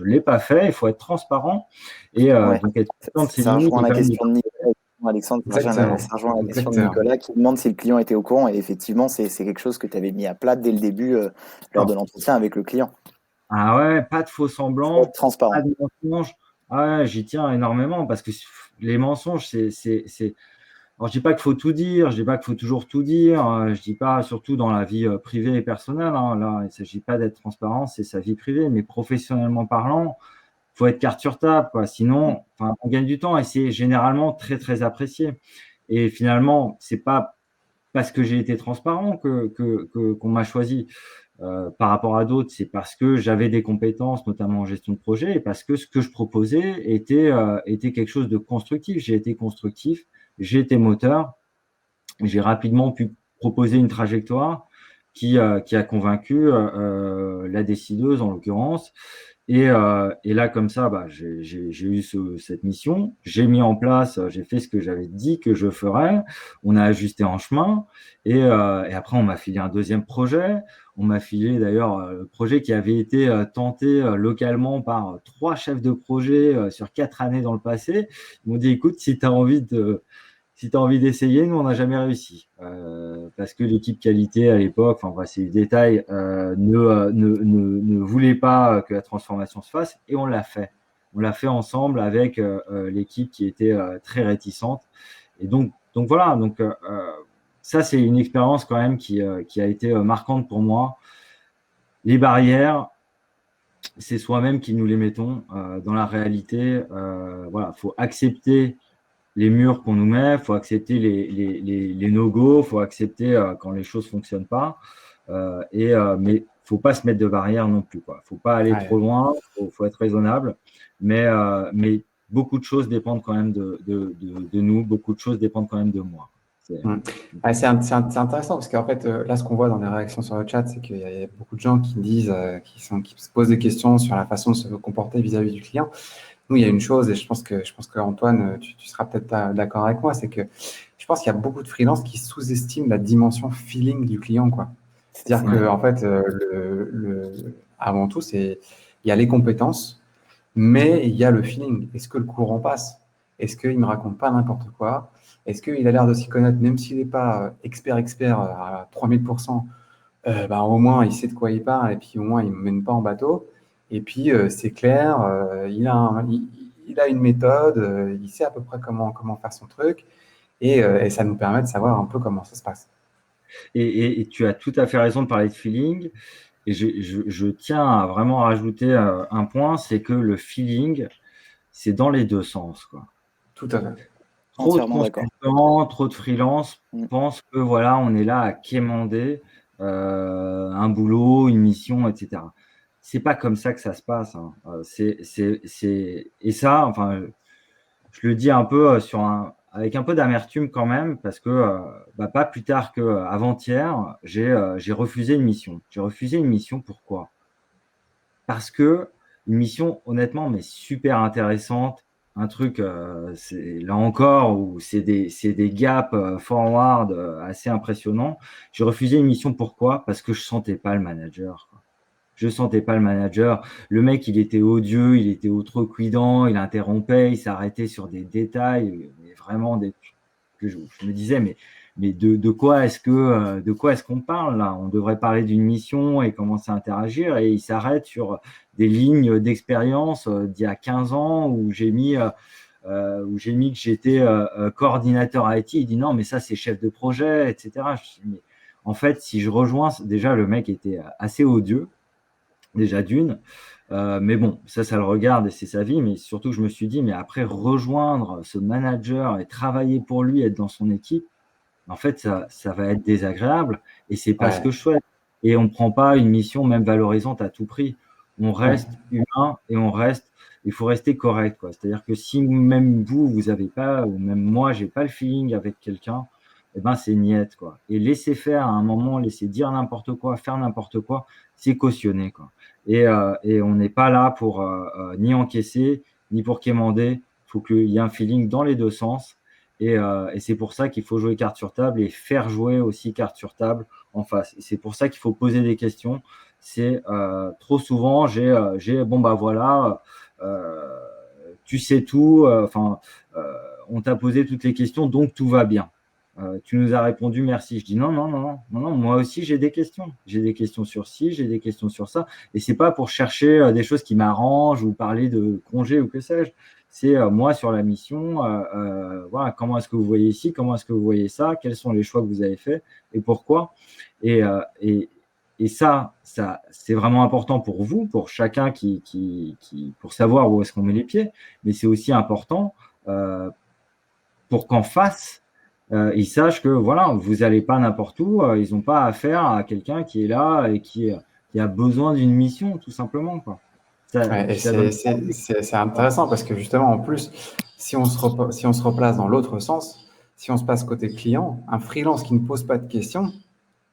l'ai pas fait, il faut être transparent et donc être conscient de ses limites. La question de Alexandre, Exactement. ça rejoint la question de Exactement. Nicolas qui demande si le client était au courant. Et effectivement, c'est quelque chose que tu avais mis à plat dès le début lors de l'entretien avec le client. Ah ouais, pas de faux Faut être semblants, pas transparent. de mensonges. Ah ouais, j'y tiens énormément parce que les mensonges, c'est. Alors, je dis pas qu'il faut tout dire, je dis pas qu'il faut toujours tout dire, je dis pas, surtout dans la vie privée et personnelle, hein, là, il s'agit pas d'être transparent, c'est sa vie privée, mais professionnellement parlant, faut être carte sur table, quoi. Sinon, enfin, on gagne du temps et c'est généralement très, très apprécié. Et finalement, c'est pas parce que j'ai été transparent qu'on m'a choisi. Par rapport à d'autres, c'est parce que j'avais des compétences, notamment en gestion de projet, et parce que ce que je proposais était quelque chose de constructif. J'ai été constructif, j'ai été moteur, j'ai rapidement pu proposer une trajectoire qui a convaincu la décideuse en l'occurrence. Et là, comme ça, bah, j'ai eu cette mission. J'ai mis en place, j'ai fait ce que j'avais dit que je ferais. On a ajusté en chemin. Et après, on m'a filé un deuxième projet. On m'a filé d'ailleurs le projet qui avait été tenté localement par 3 chefs de projet sur 4 années dans le passé. Ils m'ont dit, écoute, si tu as envie d'essayer, nous, on n'a jamais réussi. Parce que l'équipe qualité à l'époque, enfin, c'est le détail, ne voulait pas que la transformation se fasse et on l'a fait. On l'a fait ensemble avec l'équipe qui était très réticente. Et donc voilà, ça, c'est une expérience quand même qui a été marquante pour moi. Les barrières, c'est soi-même qui nous les mettons dans la réalité. Voilà, faut accepter les murs qu'on nous met, il faut accepter les no-go, il faut accepter quand les choses ne fonctionnent pas. Mais il ne faut pas se mettre de barrière non plus. Il ne faut pas aller Ouais. trop loin, il faut être raisonnable. Mais beaucoup de choses dépendent quand même de nous, beaucoup de choses dépendent quand même de moi. Ouais, c'est intéressant parce qu'en fait, là, ce qu'on voit dans les réactions sur le chat, c'est qu'il y a beaucoup de gens qui disent, qui se posent des questions sur la façon de se comporter vis-à-vis du client. Nous, il y a une chose, et je pense que Antoine, tu seras peut-être pas d'accord avec moi, c'est que je pense qu'il y a beaucoup de freelances qui sous-estiment la dimension feeling du client, quoi. C'est-à-dire Ouais. que, en fait, avant tout, il y a les compétences, mais il y a le feeling. Est-ce que le courant passe? Est-ce qu'il me raconte pas n'importe quoi? Est-ce qu'il a l'air de s'y connaître, même s'il n'est pas expert à 3000%, ben, au moins il sait de quoi il parle et puis au moins il ne me mène pas en bateau. Et puis c'est clair, il a une méthode, il sait à peu près comment faire son truc et ça nous permet de savoir un peu comment ça se passe. Et tu as tout à fait raison de parler de feeling. Et je tiens à vraiment rajouter un point, c'est que le feeling, c'est dans les deux sens, quoi. Tout à fait. Trop de Entièrement d'accord. consultants, trop de freelance Mm. pensent que voilà, on est là à quémander un boulot, une mission, etc. C'est pas comme ça que ça se passe, hein. Et ça, enfin, je le dis un peu avec un peu d'amertume quand même, parce que pas plus tard qu'avant-hier, j'ai refusé une mission. J'ai refusé une mission, pourquoi? Parce que une mission, honnêtement, mais super intéressante. Un truc, c'est là encore, où c'est des gaps forward assez impressionnants. J'ai refusé une mission, pourquoi? Parce que je sentais pas le manager, quoi. Je sentais pas le manager. Le mec, il était odieux, il était outrecuidant, il interrompait, il s'arrêtait sur des détails, mais vraiment que je me disais, mais de quoi est-ce qu'on parle là? On devrait parler d'une mission et commencer à interagir, et il s'arrête sur des lignes d'expérience d'il y a 15 ans où j'ai mis que j'étais coordinateur IT. Il dit non, mais ça c'est chef de projet, etc. Mais en fait, si je rejoins, déjà le mec était assez odieux, déjà d'une. Mais bon, ça le regarde et c'est sa vie. Mais surtout, je me suis dit, mais après, rejoindre ce manager et travailler pour lui, être dans son équipe, en fait, ça va être désagréable et c'est pas ce Ouais, que je souhaite. Et on ne prend pas une mission même valorisante à tout prix. On ouais, reste humain et il faut rester correct, quoi. C'est-à-dire que si même vous avez pas, ou même moi, j'ai pas le feeling avec quelqu'un, eh ben, c'est niette, quoi. Et laisser faire à un moment, laisser dire n'importe quoi, faire n'importe quoi, c'est cautionné, quoi. Et on n'est pas là pour ni encaisser, ni pour quémander. Il faut qu'il y ait un feeling dans les deux sens. Et c'est pour ça qu'il faut jouer carte sur table et faire jouer aussi carte sur table en face. Et c'est pour ça qu'il faut poser des questions. C'est trop souvent, bon bah voilà, tu sais tout. on t'a posé toutes les questions, donc tout va bien. Tu nous as répondu merci. Je dis non, non, non, non, non, non, moi aussi j'ai des questions. J'ai des questions sur ci, j'ai des questions sur ça. Et c'est pas pour chercher des choses qui m'arrangent ou parler de congé ou que sais-je. C'est moi sur la mission, voilà, comment est-ce que vous voyez ici, comment est-ce que vous voyez ça, quels sont les choix que vous avez faits et pourquoi. Et, ça c'est vraiment important pour vous, pour chacun pour savoir où est-ce qu'on met les pieds, mais c'est aussi important pour qu'en face, ils sachent que voilà, vous n'allez pas n'importe où, ils n'ont pas affaire à quelqu'un qui est là et qui a besoin d'une mission, tout simplement, quoi. Ouais, et Ça donne c'est intéressant parce que justement, en plus, si on se replace dans l'autre sens, si on se passe côté client, un freelance qui ne pose pas de questions,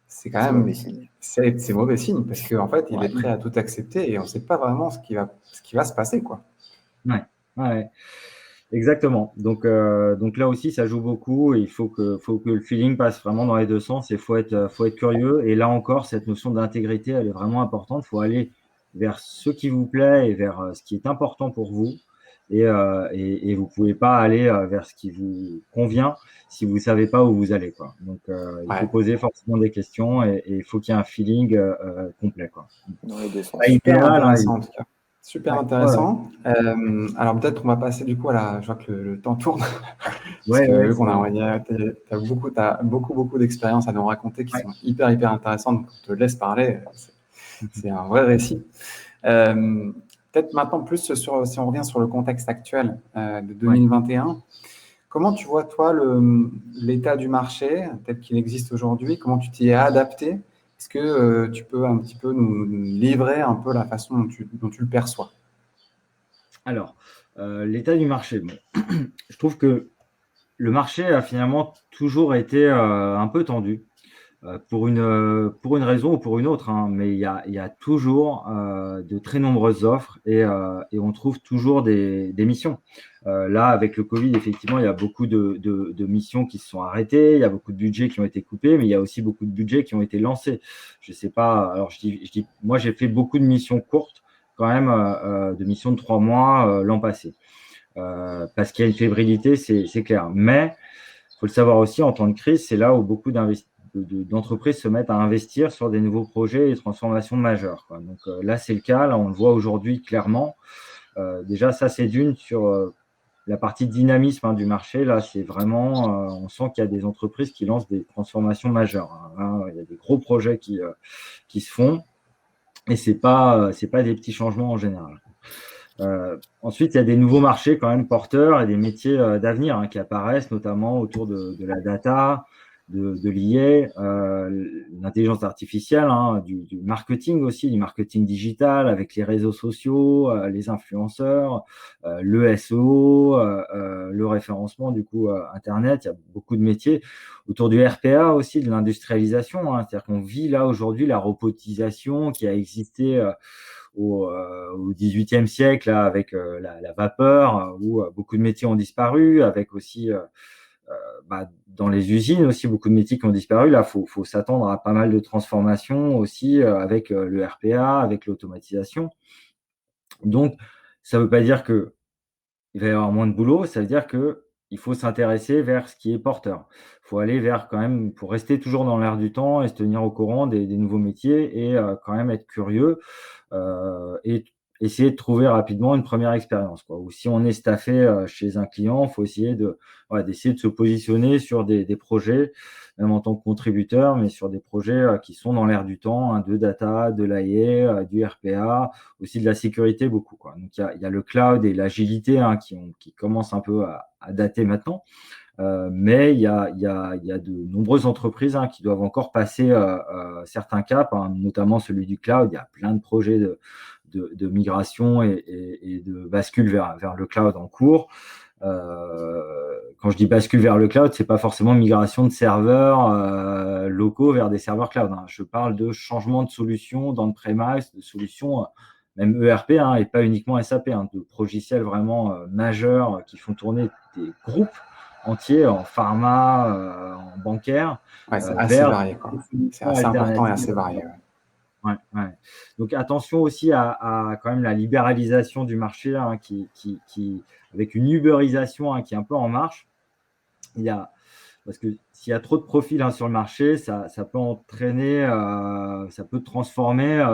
c'est quand même mauvais signe. c'est mauvais signe parce qu'en fait, il Ouais. est prêt à tout accepter et on ne sait pas vraiment ce qui va se passer, quoi. Ouais, ouais, exactement. Donc là aussi, ça joue beaucoup. Il faut que le feeling passe vraiment dans les deux sens et faut être curieux. Et là encore, cette notion d'intégrité, elle est vraiment importante. Il faut aller vers ce qui vous plaît et vers ce qui est important pour vous. Et vous pouvez pas aller vers ce qui vous convient si vous savez pas où vous allez, quoi. Donc, il faut Ouais. poser forcément des questions et il faut qu'il y ait un feeling complet, quoi. Dans les deux sens. Bah, Super idéal, hein, intéressant en tout cas. Super ouais, ouais, intéressant. Alors peut-être on va passer du coup à je vois que le temps tourne parce ouais, que ouais, vu qu'on c'est t'as beaucoup d'expériences à nous raconter qui ouais. sont hyper intéressantes. Donc on te laisse parler. C'est un vrai récit. Euh, Peut-être maintenant plus si on revient sur le contexte actuel de Ouais. 2021. Comment tu vois toi l'état du marché tel qu'il existe aujourd'hui? Comment tu t'y es adapté? Est-ce que tu peux un petit peu nous livrer un peu la façon dont tu le perçois? Alors, l'état du marché. Bon, je trouve que le marché a finalement toujours été un peu tendu pour une raison ou pour une autre, hein, mais il y a toujours de très nombreuses offres et on trouve toujours des missions. Là, avec le Covid, effectivement, il y a beaucoup de missions qui se sont arrêtées, il y a beaucoup de budgets qui ont été coupés, mais il y a aussi beaucoup de budgets qui ont été lancés. Je sais pas, alors moi j'ai fait beaucoup de missions courtes quand même, de missions de 3 mois l'an passé. Parce qu'il y a une fébrilité, c'est clair. Mais il faut le savoir aussi, en temps de crise, c'est là où beaucoup d'entreprises se mettent à investir sur des nouveaux projets et transformations majeures, quoi. Donc là, c'est le cas. Là, on le voit aujourd'hui clairement. Déjà, ça, c'est d'une sur la partie dynamisme, hein, du marché. Là, c'est vraiment, on sent qu'il y a des entreprises qui lancent des transformations majeures, hein. Là, il y a des gros projets qui se font et c'est pas des petits changements en général. Ensuite, il y a des nouveaux marchés quand même porteurs et des métiers d'avenir, hein, qui apparaissent, notamment autour de la data, de l'IA, l'intelligence artificielle, hein, du marketing aussi, du marketing digital avec les réseaux sociaux, les influenceurs, le SEO, le référencement du coup Internet. Il y a beaucoup de métiers autour du RPA aussi, de l'industrialisation, hein. C'est-à-dire qu'on vit là aujourd'hui la robotisation qui a existé au XVIIIe siècle, là, avec la vapeur, où beaucoup de métiers ont disparu, avec aussi dans les usines aussi beaucoup de métiers qui ont disparu. Là, faut s'attendre à pas mal de transformations aussi avec le RPA, avec l'automatisation. Donc, ça ne veut pas dire que il va y avoir moins de boulot, ça veut dire que il faut s'intéresser vers ce qui est porteur. Il faut aller vers quand même, pour rester toujours dans l'air du temps et se tenir au courant des nouveaux métiers et quand même être curieux et essayer de trouver rapidement une première expérience, quoi. Ou si on est staffé chez un client, il faut essayer d'essayer de se positionner sur des projets, même en tant que contributeur, mais sur des projets qui sont dans l'air du temps, hein, de data, de l'IA, du RPA, aussi de la sécurité beaucoup, quoi. Donc il y a le cloud et l'agilité, hein, qui commencent un peu à dater maintenant. Mais il y a de nombreuses entreprises, hein, qui doivent encore passer certains caps, hein, notamment celui du cloud. Il y a plein de projets de migration et de bascule vers le cloud en cours. Quand je dis bascule vers le cloud, c'est pas forcément migration de serveurs locaux vers des serveurs cloud, hein. Je parle de changement de solution d'on-premise, de solutions même ERP, hein, et pas uniquement SAP, hein, de logiciels vraiment majeurs qui font tourner des groupes entiers en pharma, en bancaire, Ouais, c'est assez vers varié, quoi. des C'est solutions assez important et alternatives. assez varié. Ouais. Ouais, ouais. Donc attention aussi à quand même la libéralisation du marché hein, avec une uberisation hein, qui est un peu en marche. Parce que s'il y a trop de profils hein, sur le marché, ça peut entraîner, ça peut transformer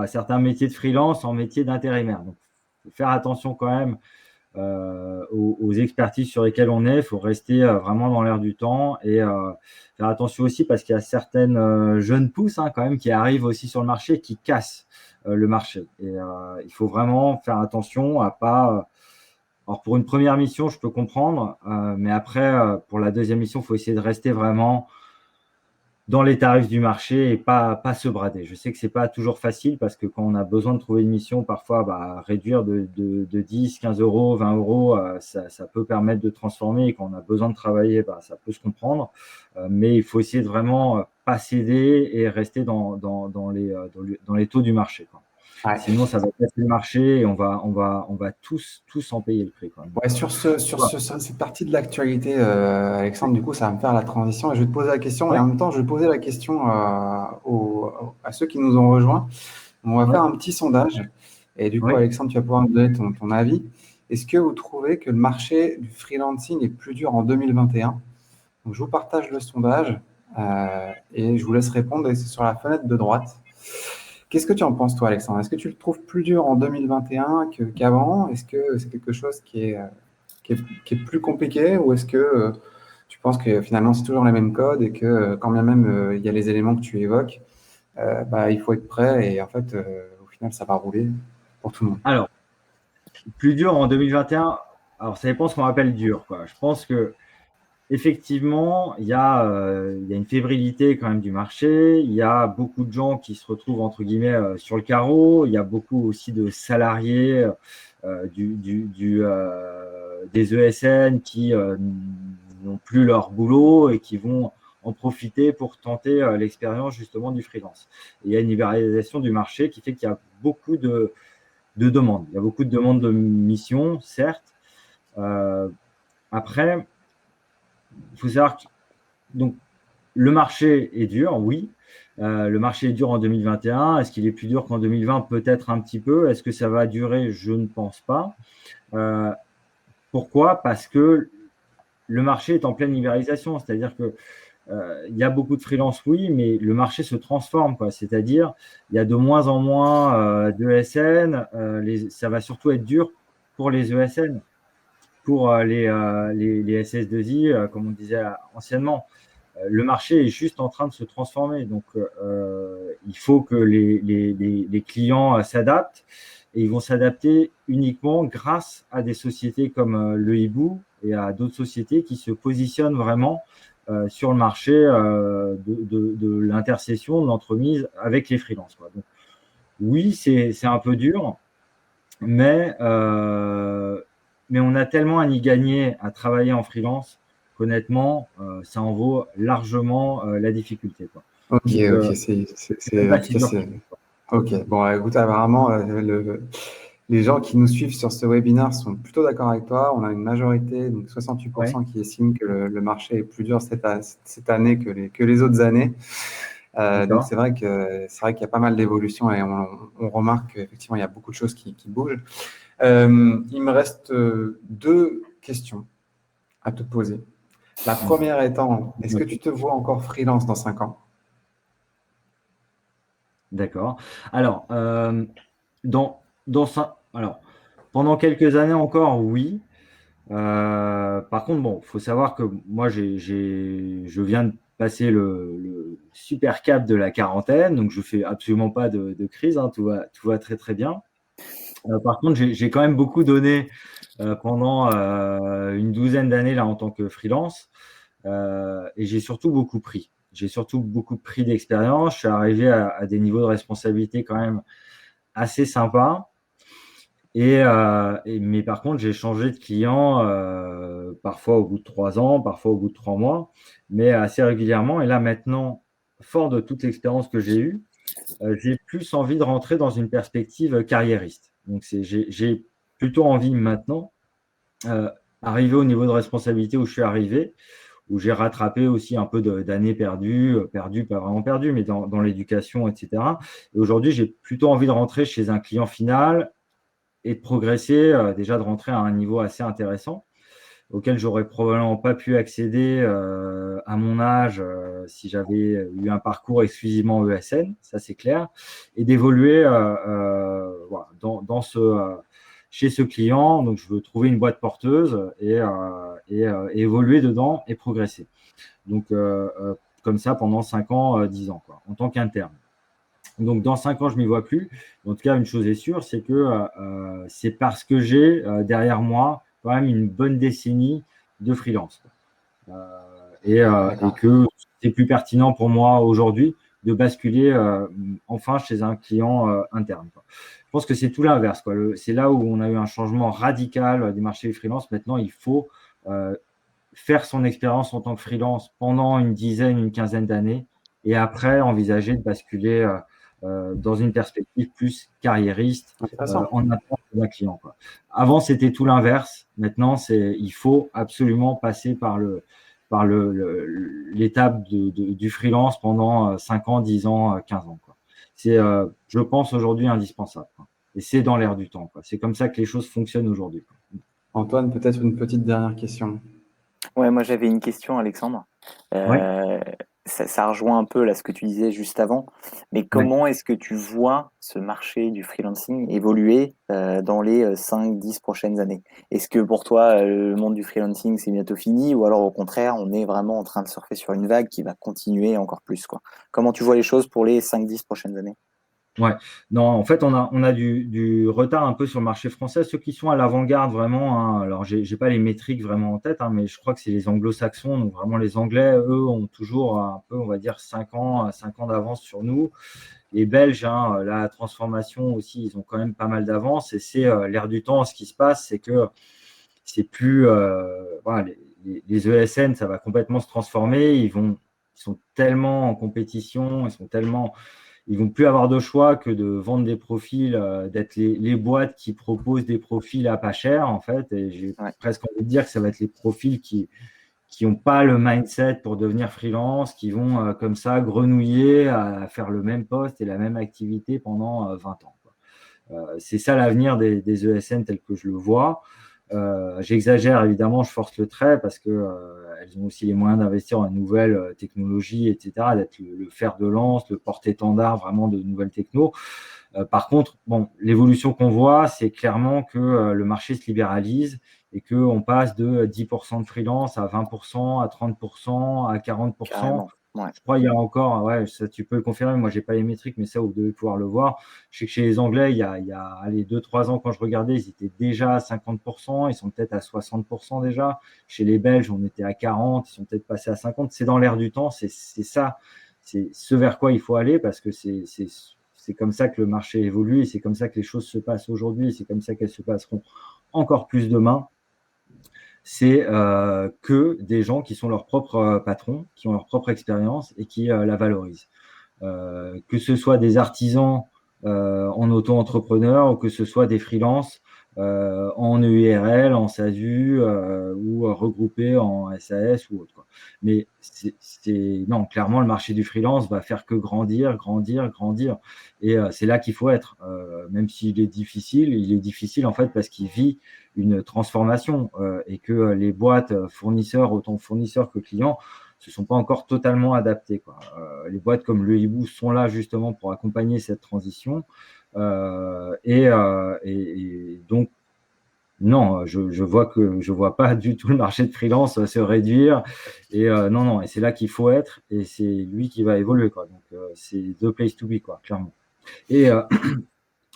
certains métiers de freelance en métiers d'intérimaire. Donc, il faut faire attention quand même aux expertises sur lesquelles on est. Il faut rester vraiment dans l'air du temps et faire attention aussi parce qu'il y a certaines jeunes pousses hein, quand même qui arrivent aussi sur le marché qui cassent le marché. Et il faut vraiment faire attention à pas. Alors pour une première mission, je peux comprendre, mais après, pour la deuxième mission, il faut essayer de rester vraiment dans les tarifs du marché et pas se brader. Je sais que c'est pas toujours facile parce que quand on a besoin de trouver une mission, parfois réduire de 10, 15 euros, 20 euros, ça peut permettre de transformer et quand on a besoin de travailler, ça peut se comprendre. Mais il faut essayer de vraiment pas céder et rester dans les taux du marché, quoi. Ouais. Sinon, ça va casser le marché et on va tous en payer le prix, quand même. Ouais, sur cette partie de l'actualité, Alexandre, du coup, ça va me faire la transition et je vais te poser la question. Et en même temps, je vais poser la question à ceux qui nous ont rejoints. On va faire un petit sondage. Et du coup, Alexandre, tu vas pouvoir nous donner ton avis. Est-ce que vous trouvez que le marché du freelancing est plus dur en 2021? Donc, je vous partage le sondage et je vous laisse répondre. Et c'est sur la fenêtre de droite. Qu'est-ce que tu en penses, toi, Alexandre? Est-ce que tu le trouves plus dur en 2021 qu'avant? Est-ce que c'est quelque chose qui est plus compliqué ou est-ce que tu penses que finalement c'est toujours les mêmes codes et que quand bien même il y a les éléments que tu évoques, il faut être prêt et en fait, au final, ça va rouler pour tout le monde. Alors, plus dur en 2021, alors ça dépend ce qu'on appelle dur, quoi. Je pense que effectivement, il y a une fébrilité quand même du marché. Il y a beaucoup de gens qui se retrouvent entre guillemets sur le carreau. Il y a beaucoup aussi de salariés des ESN qui n'ont plus leur boulot et qui vont en profiter pour tenter l'expérience justement du freelance. Et il y a une libéralisation du marché qui fait qu'il y a beaucoup de demandes. Il y a beaucoup de demandes de missions, certes. Après, il faut savoir que donc, le marché est dur, oui. Le marché est dur en 2021. Est-ce qu'il est plus dur qu'en 2020? Peut-être un petit peu. Est-ce que ça va durer? Je ne pense pas. Pourquoi? Parce que le marché est en pleine libéralisation. C'est-à-dire que il y a beaucoup de freelance, oui, mais le marché se transforme, quoi. C'est-à-dire, il y a de moins en moins d'ESN. Ça va surtout être dur pour les ESN, pour les SS2I, comme on disait anciennement. Le marché est juste en train de se transformer. Donc, il faut que les clients s'adaptent et ils vont s'adapter uniquement grâce à des sociétés comme le Hibou et à d'autres sociétés qui se positionnent vraiment sur le marché de l'intercession, de l'entremise avec les freelances, quoi. Donc, oui, c'est un peu dur, mais on a tellement à y gagner à travailler en freelance qu'honnêtement, ça en vaut largement la difficulté, quoi. Ok, Donc, ok. Bon, écoute, apparemment, les gens qui nous suivent sur ce webinaire sont plutôt d'accord avec toi. On a une majorité, donc 68% qui estiment que le marché est plus dur cette année que les autres années. Donc c'est vrai qu'il y a pas mal d'évolutions et on remarque qu'effectivement il y a beaucoup de choses qui bougent. Il me reste deux questions à te poser. La première étant, est-ce que tu te vois encore freelance dans 5 ans? D'accord. Alors, pendant quelques années encore, oui. Par contre, bon, faut savoir que moi, je viens de passer le super cap de la quarantaine, donc je fais absolument pas de crise, hein, tout va très très bien. Par contre, j'ai quand même beaucoup donné pendant une douzaine d'années là en tant que freelance, et j'ai surtout beaucoup pris. J'ai surtout beaucoup pris d'expérience. Je suis arrivé à des niveaux de responsabilité quand même assez sympas. Mais par contre, j'ai changé de client parfois au bout de 3 ans, parfois au bout de 3 mois, mais assez régulièrement. Et là, maintenant, fort de toute l'expérience que j'ai eue, j'ai plus envie de rentrer dans une perspective carriériste. Donc, j'ai plutôt envie maintenant, arriver au niveau de responsabilité où je suis arrivé, où j'ai rattrapé aussi un peu d'années perdues, pas vraiment perdues, mais dans l'éducation, etc. Et aujourd'hui, j'ai plutôt envie de rentrer chez un client final et de progresser, déjà de rentrer à un niveau assez intéressant, auquel j'aurais probablement pas pu accéder à mon âge si j'avais eu un parcours exclusivement ESN, ça c'est clair, et d'évoluer voilà, chez ce client. Donc, je veux trouver une boîte porteuse et évoluer dedans et progresser. Donc, comme ça pendant 5 ans, 10 ans, quoi, en tant qu'interne. Donc, dans 5 ans, je ne m'y vois plus. En tout cas, une chose est sûre, c'est que c'est parce que j'ai derrière moi quand même une bonne décennie de freelance. Et que c'est plus pertinent pour moi aujourd'hui de basculer enfin chez un client interne, quoi. Je pense que c'est tout l'inverse, quoi. C'est là où on a eu un changement radical des marchés freelance. Maintenant, il faut faire son expérience en tant que freelance pendant une dizaine, une quinzaine d'années et après envisager de basculer dans une perspective plus carriériste en attente d'un client, quoi. Avant, c'était tout l'inverse. Maintenant, il faut absolument passer par l'étape du freelance pendant 5 ans, 10 ans, 15 ans, quoi. C'est, je pense, aujourd'hui indispensable, quoi. Et c'est dans l'air du temps, quoi. C'est comme ça que les choses fonctionnent aujourd'hui, quoi. Antoine, peut-être une petite dernière question. Ouais, moi j'avais une question, Alexandre. Ouais. Ça rejoint un peu là ce que tu disais juste avant, mais Ouais. comment est-ce que tu vois ce marché du freelancing évoluer dans les 5-10 prochaines années? Est-ce que pour toi, le monde du freelancing c'est bientôt fini, ou alors au contraire, on est vraiment en train de surfer sur une vague qui va continuer encore plus, quoi? Comment tu vois les choses pour les 5-10 prochaines années? Ouais, non, en fait, on a du retard un peu sur le marché français. Ceux qui sont à l'avant-garde vraiment, hein, alors j'ai pas les métriques vraiment en tête, hein, mais je crois que c'est les anglo-saxons, donc vraiment les Anglais, eux, ont toujours un peu, on va dire, 5 ans d'avance sur nous. Les Belges, hein, la transformation aussi, ils ont quand même pas mal d'avance, et c'est l'air du temps. Ce qui se passe, c'est que c'est plus, voilà, les ESN, ça va complètement se transformer. Ils sont tellement en compétition, ils vont plus avoir de choix que de vendre des profils, d'être les boîtes qui proposent des profils à pas cher, en fait. Et j'ai Ouais. presque envie de dire que ça va être les profils qui n'ont pas le mindset pour devenir freelance, qui vont comme ça grenouiller à faire le même poste et la même activité pendant 20 ans, quoi. C'est ça l'avenir des ESN tel que je le vois. J'exagère évidemment, je force le trait parce que elles ont aussi les moyens d'investir en nouvelles technologies, etc., d'être le fer de lance, le porte-étendard vraiment de nouvelles technos. Par contre, bon, l'évolution qu'on voit, c'est clairement que le marché se libéralise et qu'on passe de 10% de freelance à 20%, à 30%, à 40%. Carrément. Ouais. Je crois qu'il y a encore, ouais, ça tu peux le confirmer, moi j'ai pas les métriques, mais ça vous devez pouvoir le voir. Je sais que chez les Anglais, il y a allez, 2-3 ans, quand je regardais, ils étaient déjà à 50%, ils sont peut-être à 60% déjà. Chez les Belges, on était à 40, ils sont peut-être passés à 50. C'est dans l'air du temps, c'est ça, c'est ce vers quoi il faut aller, parce que c'est comme ça que le marché évolue et c'est comme ça que les choses se passent aujourd'hui et c'est comme ça qu'elles se passeront encore plus demain. C'est que des gens qui sont leurs propres patrons, qui ont leur propre expérience et qui la valorisent. Que ce soit des artisans en auto-entrepreneur ou que ce soit des freelances en EURL, en SASU ou regroupés en SAS ou autre, quoi. Mais non, clairement, le marché du freelance va faire que grandir, grandir, grandir. Et c'est là qu'il faut être. Même s'il est difficile, il est difficile en fait parce qu'il vit une transformation et que les boîtes fournisseurs, autant fournisseurs que clients, se sont pas encore totalement adaptés, quoi. Les boîtes comme le Hibou sont là justement pour accompagner cette transition. Et donc, non, je vois pas du tout le marché de freelance se réduire. Et non, non, et c'est là qu'il faut être, et c'est lui qui va évoluer, quoi. Donc, c'est the place to be, quoi, clairement. Et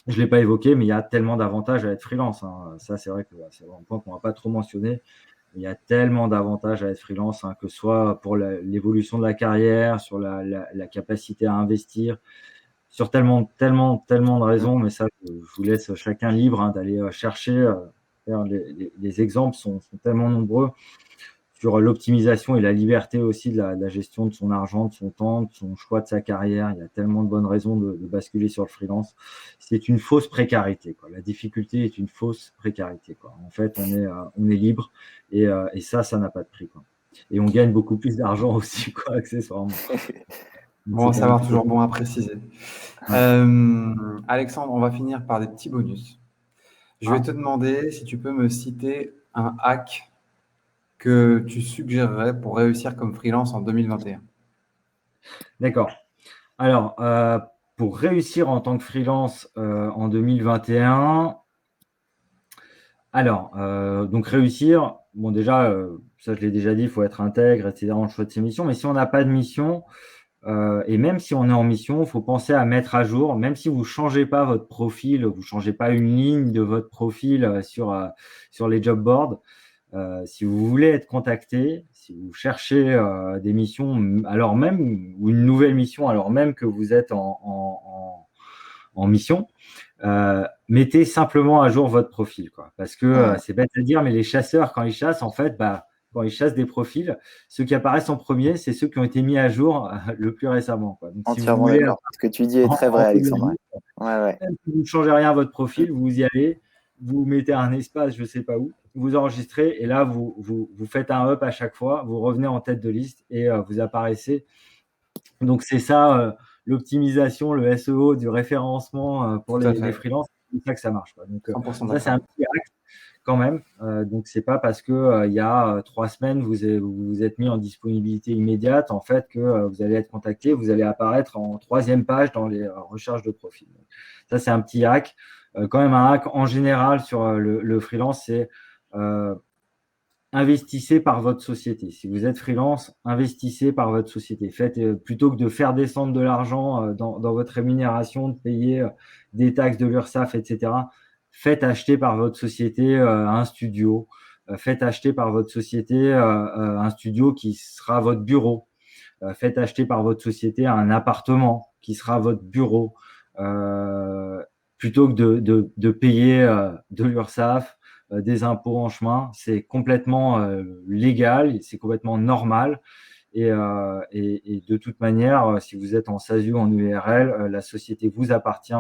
je l'ai pas évoqué, mais il y a tellement d'avantages à être freelance, hein. Ça, c'est vrai que c'est un point qu'on va pas trop mentionner. Il y a tellement d'avantages à être freelance, hein, que ce soit pour l'évolution de la carrière, sur la capacité à investir, sur tellement, tellement, tellement de raisons. Mais ça, je vous laisse chacun libre, hein, d'aller chercher. Les exemples sont tellement nombreux sur l'optimisation et la liberté aussi de la gestion de son argent, de son temps, de son choix de sa carrière. Il y a tellement de bonnes raisons de basculer sur le freelance. C'est une fausse précarité, quoi. La difficulté est une fausse précarité, quoi. En fait, on est libre et ça n'a pas de prix, quoi. Et on gagne beaucoup plus d'argent aussi, quoi, accessoirement. Bon à C'est quand savoir, même toujours plutôt bon à préciser. ouais. Alexandre, on va finir par des petits bonus. Je vais Ah, te demander si tu peux me citer un hack que tu suggérerais pour réussir comme freelance en 2021. d'accord. Alors, pour réussir en tant que freelance en 2021, alors, donc réussir, bon déjà, ça je l'ai déjà dit, il faut être intègre, etc. dans le choix de ses missions. Mais si on n'a pas de mission, et même si on est en mission, il faut penser à mettre à jour, même si vous ne changez pas votre profil, vous ne changez pas une ligne de votre profil sur les job boards. Si vous voulez être contacté, si vous cherchez des missions, alors même, ou une nouvelle mission, alors même que vous êtes en mission, mettez simplement à jour votre profil, quoi. Parce que c'est bête à dire, mais les chasseurs, quand ils chassent, en fait, quand ils chassent des profils, ceux qui apparaissent en premier, c'est ceux qui ont été mis à jour le plus récemment, quoi. Donc, si vous Entièrement voulez d'accord. Ce que tu dis est très vrai, en haut de la Alexandre. liste, Ouais, ouais. même si vous ne changez rien à votre profil, vous y allez, vous mettez un espace, je ne sais pas où, vous enregistrez et là, vous faites un up à chaque fois, vous revenez en tête de liste et vous apparaissez. Donc, c'est ça, l'optimisation, le SEO du référencement pour Tout à les fait. freelances, c'est comme ça que ça marche, quoi. Donc, 100% ça, c'est d'accord. un petit hack quand même. Donc, c'est pas parce que il y a 3 semaines, vous vous êtes mis en disponibilité immédiate, en fait, que vous allez être contacté, vous allez apparaître en 3e page dans les recherches de profil. Donc, ça, c'est un petit hack. Quand même, un hack en général sur le freelance, c'est euh, investissez par votre société. Si vous êtes freelance, investissez par votre société. Faites, plutôt que de faire descendre de l'argent dans votre rémunération, de payer des taxes de l'URSSAF, etc., faites acheter par votre société un studio. Faites acheter par votre société un studio qui sera votre bureau. Faites acheter par votre société un appartement qui sera votre bureau. Euh, Plutôt que de payer de l'URSSAF, des impôts en chemin, c'est complètement légal, c'est complètement normal. Et de toute manière, si vous êtes en SASU ou en URL, la société vous appartient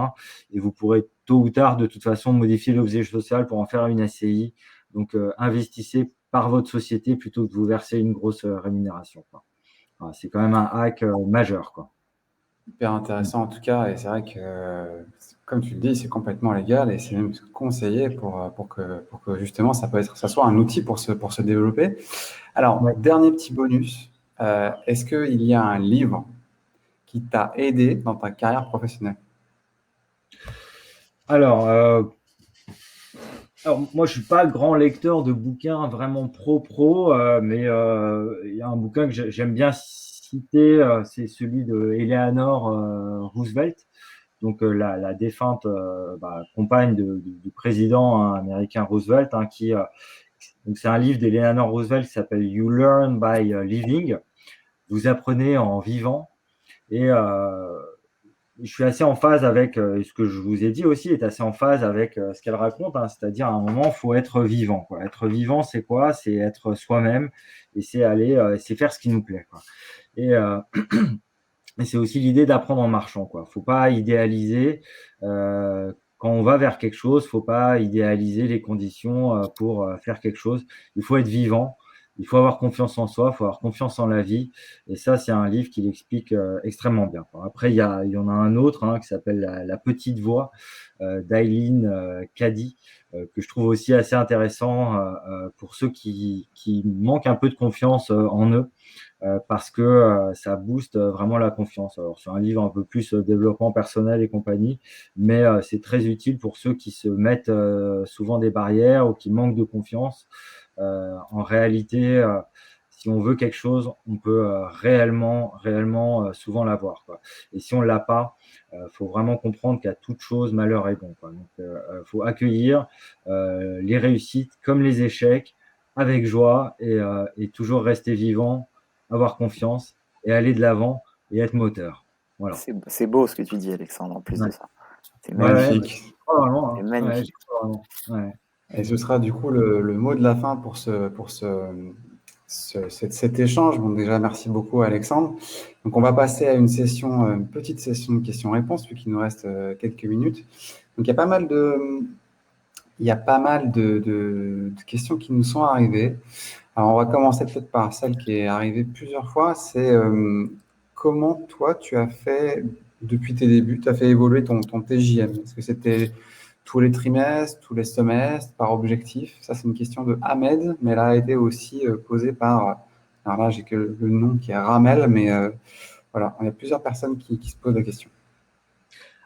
et vous pourrez tôt ou tard, de toute façon, modifier l'objet social pour en faire une SCI. Donc, investissez par votre société plutôt que de vous verser une grosse rémunération, quoi. Voilà, c'est quand même un hack majeur, quoi. Hyper intéressant en tout cas, et c'est vrai que, comme tu le dis, c'est complètement légal et c'est même conseillé pour que justement ça soit un outil pour se développer. Alors, Ouais. dernier petit bonus, est-ce qu'il y a un livre qui t'a aidé dans ta carrière professionnelle? Alors, moi, je suis pas grand lecteur de bouquins vraiment pro, mais il y a un bouquin que j'aime bien citer, c'est celui de Eleanor Roosevelt, donc la défunte compagne du président américain Roosevelt, hein, donc c'est un livre d'Eleanor Roosevelt qui s'appelle You Learn by Living. Vous apprenez en vivant. Et je suis assez en phase avec ce que je vous ai dit aussi, est assez en phase avec ce qu'elle raconte, hein, c'est-à-dire à un moment, il faut être vivant, quoi. Être vivant, c'est quoi? C'est être soi-même et c'est faire ce qui nous plaît, quoi. Et, et c'est aussi l'idée d'apprendre en marchant, quoi. Faut pas idéaliser. Quand on va vers quelque chose, faut pas idéaliser les conditions pour faire quelque chose. Il faut être vivant. Il faut avoir confiance en soi, il faut avoir confiance en la vie. Et ça, c'est un livre qui l'explique extrêmement bien, quoi. Après, il y en a un autre qui s'appelle La petite voix d'Eileen Cady, que je trouve aussi assez intéressant pour ceux qui manquent un peu de confiance en eux, parce que ça booste vraiment la confiance. Alors, c'est un livre un peu plus développement personnel et compagnie, mais c'est très utile pour ceux qui se mettent souvent des barrières ou qui manquent de confiance. En réalité, si on veut quelque chose, on peut réellement souvent l'avoir, quoi. Et si on l'a pas, faut vraiment comprendre qu'à toute chose, malheur est bon, quoi. Donc, faut accueillir les réussites comme les échecs avec joie et toujours rester vivant, avoir confiance et aller de l'avant et être moteur. Voilà. C'est beau ce que tu dis, Alexandre, en plus de Ouais, ça. C'est ouais, magnifique. Magnifique. je crois vraiment, C'est hein. Ouais, je magnifique. crois vraiment. Ouais. Et ce sera du coup le mot de la fin cet échange. Bon, déjà, merci beaucoup, Alexandre. Donc, on va passer à une petite session de questions-réponses, vu qu'il nous reste quelques minutes. Donc, il y a pas mal de questions qui nous sont arrivées. Alors, on va commencer peut-être par celle qui est arrivée plusieurs fois. C'est comment toi, tu as fait, depuis tes débuts, tu as fait évoluer ton TJM? Est-ce que c'était tous les trimestres, tous les semestres, par objectif? Ça, c'est une question de Ahmed, mais elle a été aussi posée par, alors là, j'ai que le nom qui est Ramel, mais voilà, il y a plusieurs personnes qui se posent la question.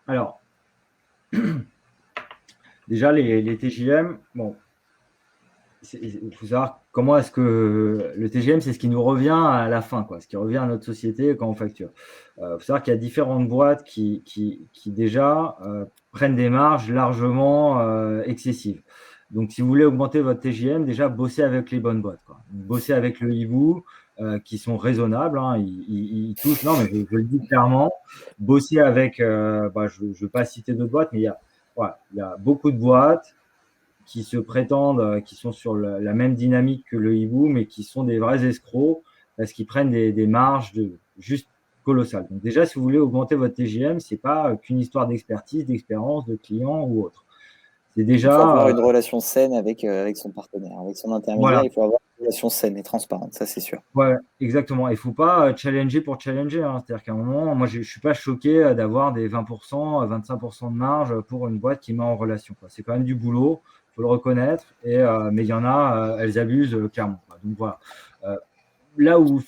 Alors, déjà, les TJM, bon, il faut savoir comment est-ce que le TGM, c'est ce qui nous revient à la fin, quoi, ce qui revient à notre société quand on facture. Il faut savoir qu'il y a différentes boîtes qui déjà prennent des marges largement excessives. Donc, si vous voulez augmenter votre TGM, déjà, bossez avec les bonnes boîtes, quoi. Bossez avec le hibou, qui sont raisonnables. Hein, ils touchent, non, mais je le dis clairement, bossez avec, je ne veux pas citer d'autres boîtes, mais voilà, il y a beaucoup de boîtes qui se prétendent, qui sont sur la même dynamique que le hibou, mais qui sont des vrais escrocs parce qu'ils prennent des marges juste colossales. Donc déjà, si vous voulez augmenter votre TGM, c'est pas qu'une histoire d'expertise, d'expérience, de client ou autre. C'est Il faut avoir déjà, une relation saine avec son partenaire, avec son intermédiaire. voilà, Il faut avoir une relation saine et transparente, ça c'est sûr. ouais, exactement. Il ne faut pas challenger pour challenger, hein. C'est-à-dire qu'à un moment, moi, je ne suis pas choqué d'avoir des 20%, 25% de marge pour une boîte qui met en relation, quoi. C'est quand même du boulot, il faut le reconnaître. Mais il y en a, elles abusent clairement, quoi. Donc voilà. Là où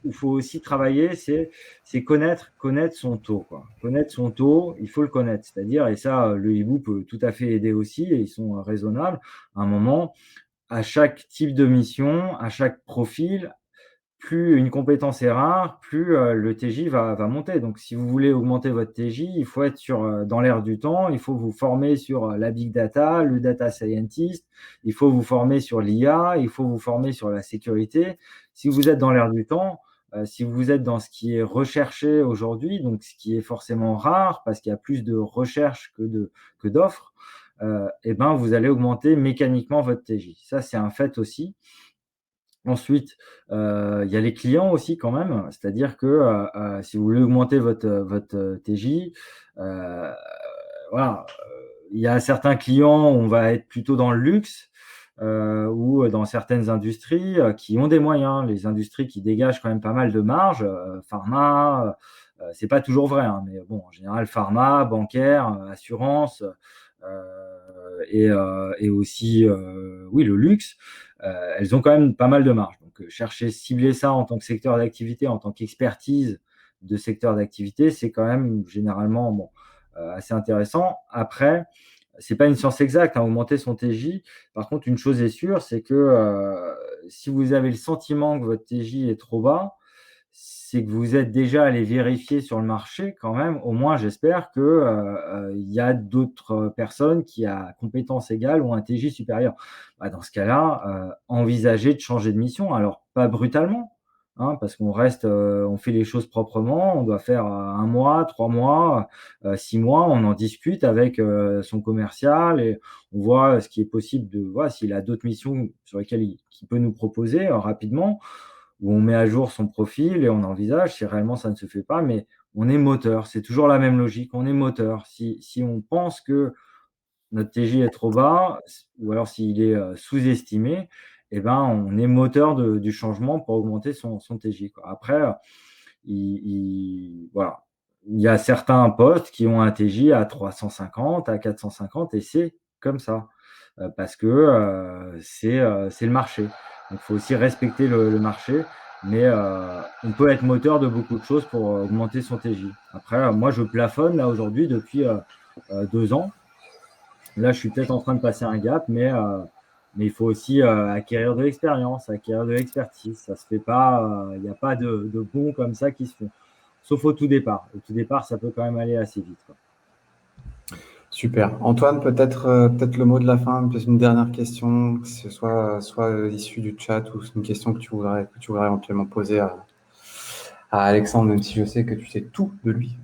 il faut aussi travailler, c'est connaître son taux, quoi. Connaître son taux, il faut le connaître. C'est-à-dire, et ça, le hibou peut tout à fait aider aussi, et ils sont raisonnables. À un moment, à chaque type de mission, à chaque profil, plus une compétence est rare, plus le TJ va monter. Donc, si vous voulez augmenter votre TJ, il faut être dans l'air du temps, il faut vous former sur la big data, le data scientist, il faut vous former sur l'IA, il faut vous former sur la sécurité. Si vous êtes dans l'air du temps, si vous êtes dans ce qui est recherché aujourd'hui, donc ce qui est forcément rare parce qu'il y a plus de recherche que d'offres, ben vous allez augmenter mécaniquement votre TJ. Ça, c'est un fait aussi. Ensuite, il y a les clients aussi quand même. C'est-à-dire que si vous voulez augmenter votre TJ, voilà, il y a certains clients, on va être plutôt dans le luxe ou dans certaines industries qui ont des moyens. Les industries qui dégagent quand même pas mal de marge, pharma, c'est pas toujours vrai, hein, mais bon, en général, pharma, bancaire, assurance et aussi, oui, le luxe. Elles ont quand même pas mal de marge. Donc, chercher, cibler ça en tant que secteur d'activité, en tant qu'expertise de secteur d'activité, c'est quand même généralement assez intéressant. Après, c'est pas une science exacte, hein, augmenter son TJ. Par contre, une chose est sûre, c'est que si vous avez le sentiment que votre TJ est trop bas, c'est que vous êtes déjà allé vérifier sur le marché quand même. Au moins, j'espère que il y a d'autres personnes qui, à compétences égales, ont un TJ supérieur. Bah, dans ce cas-là, envisagez de changer de mission. Alors, pas brutalement, hein, parce qu'on reste, on fait les choses proprement. On doit faire 1 mois, 3 mois, 6 mois. On en discute avec son commercial et on voit ce qui est possible de voir s'il a d'autres missions sur lesquelles qu'il peut nous proposer rapidement, où on met à jour son profil et on envisage si réellement ça ne se fait pas, mais on est moteur. C'est toujours la même logique, on est moteur. Si on pense que notre TJ est trop bas, ou alors s'il est sous-estimé, eh ben, on est moteur du changement pour augmenter son TJ, quoi. Après, voilà. Il y a certains postes qui ont un TJ à 350, à 450, et c'est comme ça, parce que c'est le marché. Donc, il faut aussi respecter le marché, mais on peut être moteur de beaucoup de choses pour augmenter son TJ. Après, moi, je plafonne là aujourd'hui depuis 2 ans. Là, je suis peut-être en train de passer un gap, mais il faut aussi acquérir de l'expérience, acquérir de l'expertise. Ça se fait pas, il n'y a pas de bons comme ça qui se font, sauf au tout départ. Au tout départ, ça peut quand même aller assez vite, quoi. Super. Antoine, peut-être le mot de la fin, peut-être une dernière question, que ce soit issue du chat ou une question que tu voudrais éventuellement poser à Alexandre, même si je sais que tu sais tout de lui.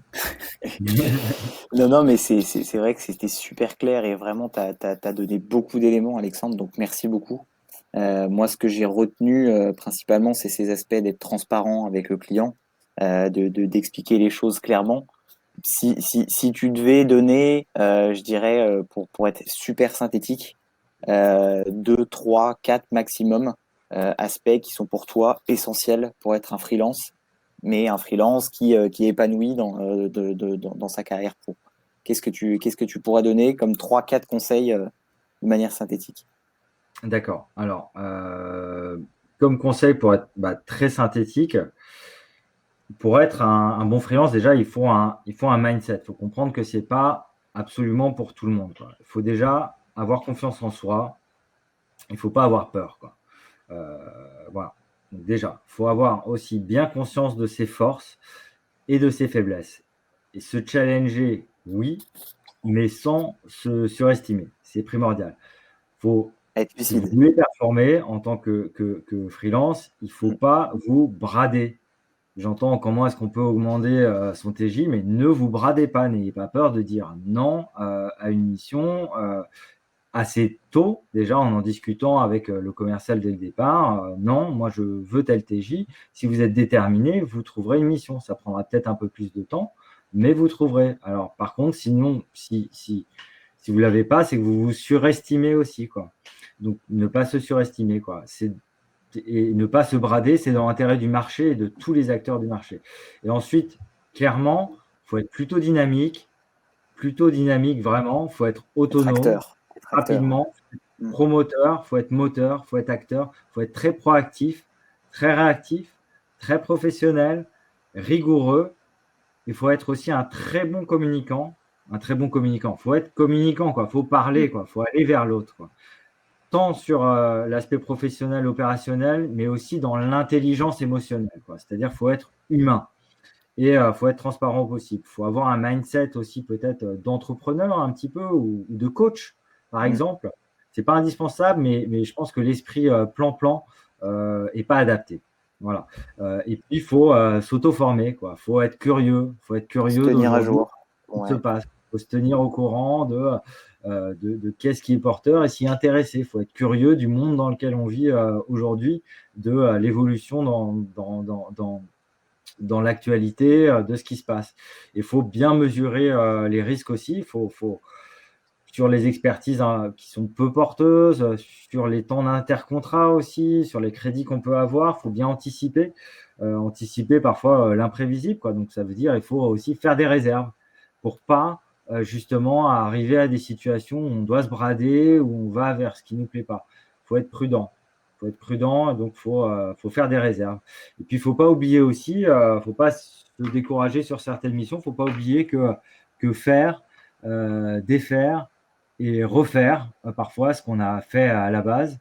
Non, mais c'est vrai que c'était super clair et vraiment, tu as donné beaucoup d'éléments, Alexandre, donc merci beaucoup. Moi, ce que j'ai retenu principalement, c'est ces aspects d'être transparent avec le client, d'expliquer les choses clairement. Si tu devais donner, je dirais, pour être super synthétique, 2, 3, 4 maximum aspects qui sont pour toi essentiels pour être un freelance, mais un freelance qui est épanoui dans sa carrière pro. Qu'est-ce que tu pourrais donner comme 3-4 conseils de manière synthétique? D'accord. Alors, comme conseil pour être très synthétique, pour être un bon freelance, déjà, il faut un mindset. Il faut comprendre que ce n'est pas absolument pour tout le monde, quoi. Il faut déjà avoir confiance en soi. Il ne faut pas avoir peur, quoi. Voilà. Donc déjà, il faut avoir aussi bien conscience de ses forces et de ses faiblesses. Et se challenger, oui, mais sans se surestimer. C'est primordial. Si vous voulez performer en tant que freelance, il ne faut pas vous brader. J'entends comment est-ce qu'on peut augmenter son TJ, mais ne vous bradez pas, n'ayez pas peur de dire non à une mission assez tôt, déjà en discutant avec le commercial dès le départ. Non, moi je veux tel TJ. Si vous êtes déterminé, vous trouverez une mission. Ça prendra peut-être un peu plus de temps, mais vous trouverez. Alors par contre, sinon, si vous ne l'avez pas, c'est que vous vous surestimez aussi, quoi. Donc ne pas se surestimer, quoi. Et ne pas se brader, c'est dans l'intérêt du marché et de tous les acteurs du marché. Et ensuite, clairement, il faut être plutôt dynamique vraiment. Il faut être autonome, rapidement, promoteur, il faut être moteur, il faut être acteur, il faut être très proactif, très réactif, très professionnel, rigoureux. Il faut être aussi un très bon communicant. Il faut être communicant, quoi. Il faut parler, quoi. Il faut aller vers l'autre, quoi. Tant sur l'aspect professionnel, opérationnel, mais aussi dans l'intelligence émotionnelle, quoi. C'est-à-dire qu'il faut être humain et il faut être transparent au possible. Il faut avoir un mindset aussi peut-être d'entrepreneur un petit peu ou de coach, par exemple. Ce n'est pas indispensable, mais je pense que l'esprit plan-plan n'est pas adapté. Voilà. Et puis, il faut s'auto-former, quoi. Il faut être curieux. Il faut être curieux se tenir à jour. Ce qui se passe. Il faut se tenir au courant de qu'est-ce qui est porteur et s'y intéresser. Il faut être curieux du monde dans lequel on vit aujourd'hui, de l'évolution dans l'actualité, de ce qui se passe. Il faut bien mesurer les risques aussi. Il faut sur les expertises qui sont peu porteuses, sur les temps d'intercontrat aussi, sur les crédits qu'on peut avoir, il faut bien anticiper parfois l'imprévisible, quoi. Donc ça veut dire il faut aussi faire des réserves pour pas justement arriver à des situations où on doit se brader, où on va vers ce qui ne nous plaît pas. Il faut être prudent. Donc il faut faire des réserves. Et puis il ne faut pas oublier aussi, il ne faut pas se décourager sur certaines missions, il ne faut pas oublier que faire, défaire et refaire parfois ce qu'on a fait à la base,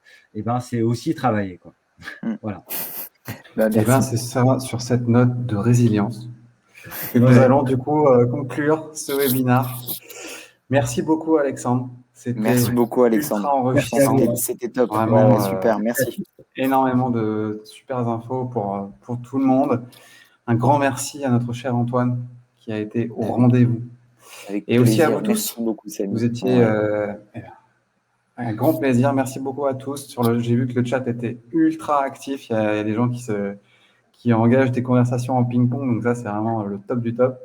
c'est aussi travailler, quoi. Voilà. C'est ça, sur cette note de résilience. Et nous allons du coup conclure ce webinaire. Merci beaucoup, Alexandre. Merci beaucoup, Alexandre. C'était top. Vraiment, super, merci. Énormément de super infos pour tout le monde. Un grand merci à notre cher Antoine qui a été au rendez-vous. Et aussi à vous tous. Merci beaucoup, Samy. Vous étiez un grand plaisir. Merci beaucoup à tous. J'ai vu que le chat était ultra actif. Il y a des gens qui engagent des conversations en ping-pong. Donc ça, c'est vraiment le top du top.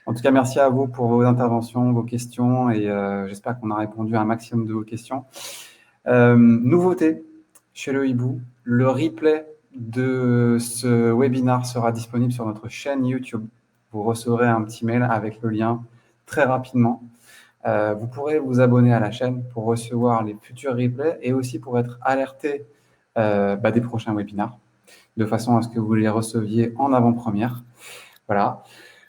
En tout cas, merci à vous pour vos interventions, vos questions. Et j'espère qu'on a répondu à un maximum de vos questions. Nouveauté chez le Hibou, le replay de ce webinaire sera disponible sur notre chaîne YouTube. Vous recevrez un petit mail avec le lien très rapidement. Vous pourrez vous abonner à la chaîne pour recevoir les futurs replays et aussi pour être alerté des prochains webinaires, de façon à ce que vous les receviez en avant-première. Voilà.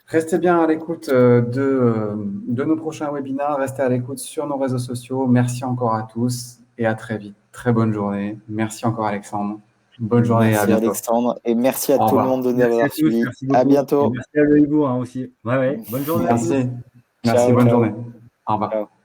Restez bien à l'écoute de nos prochains webinaires. Restez à l'écoute sur nos réseaux sociaux. Merci encore à tous et à très vite. Très bonne journée. Merci encore, Alexandre. Bonne journée et à bientôt. Merci, Alexandre. Et merci à tout le monde de nous avoir suivis. À bientôt. Et merci à le Hibou aussi. Ouais. Bonne journée. Merci. Merci, bonne journée. Au revoir. Ciao.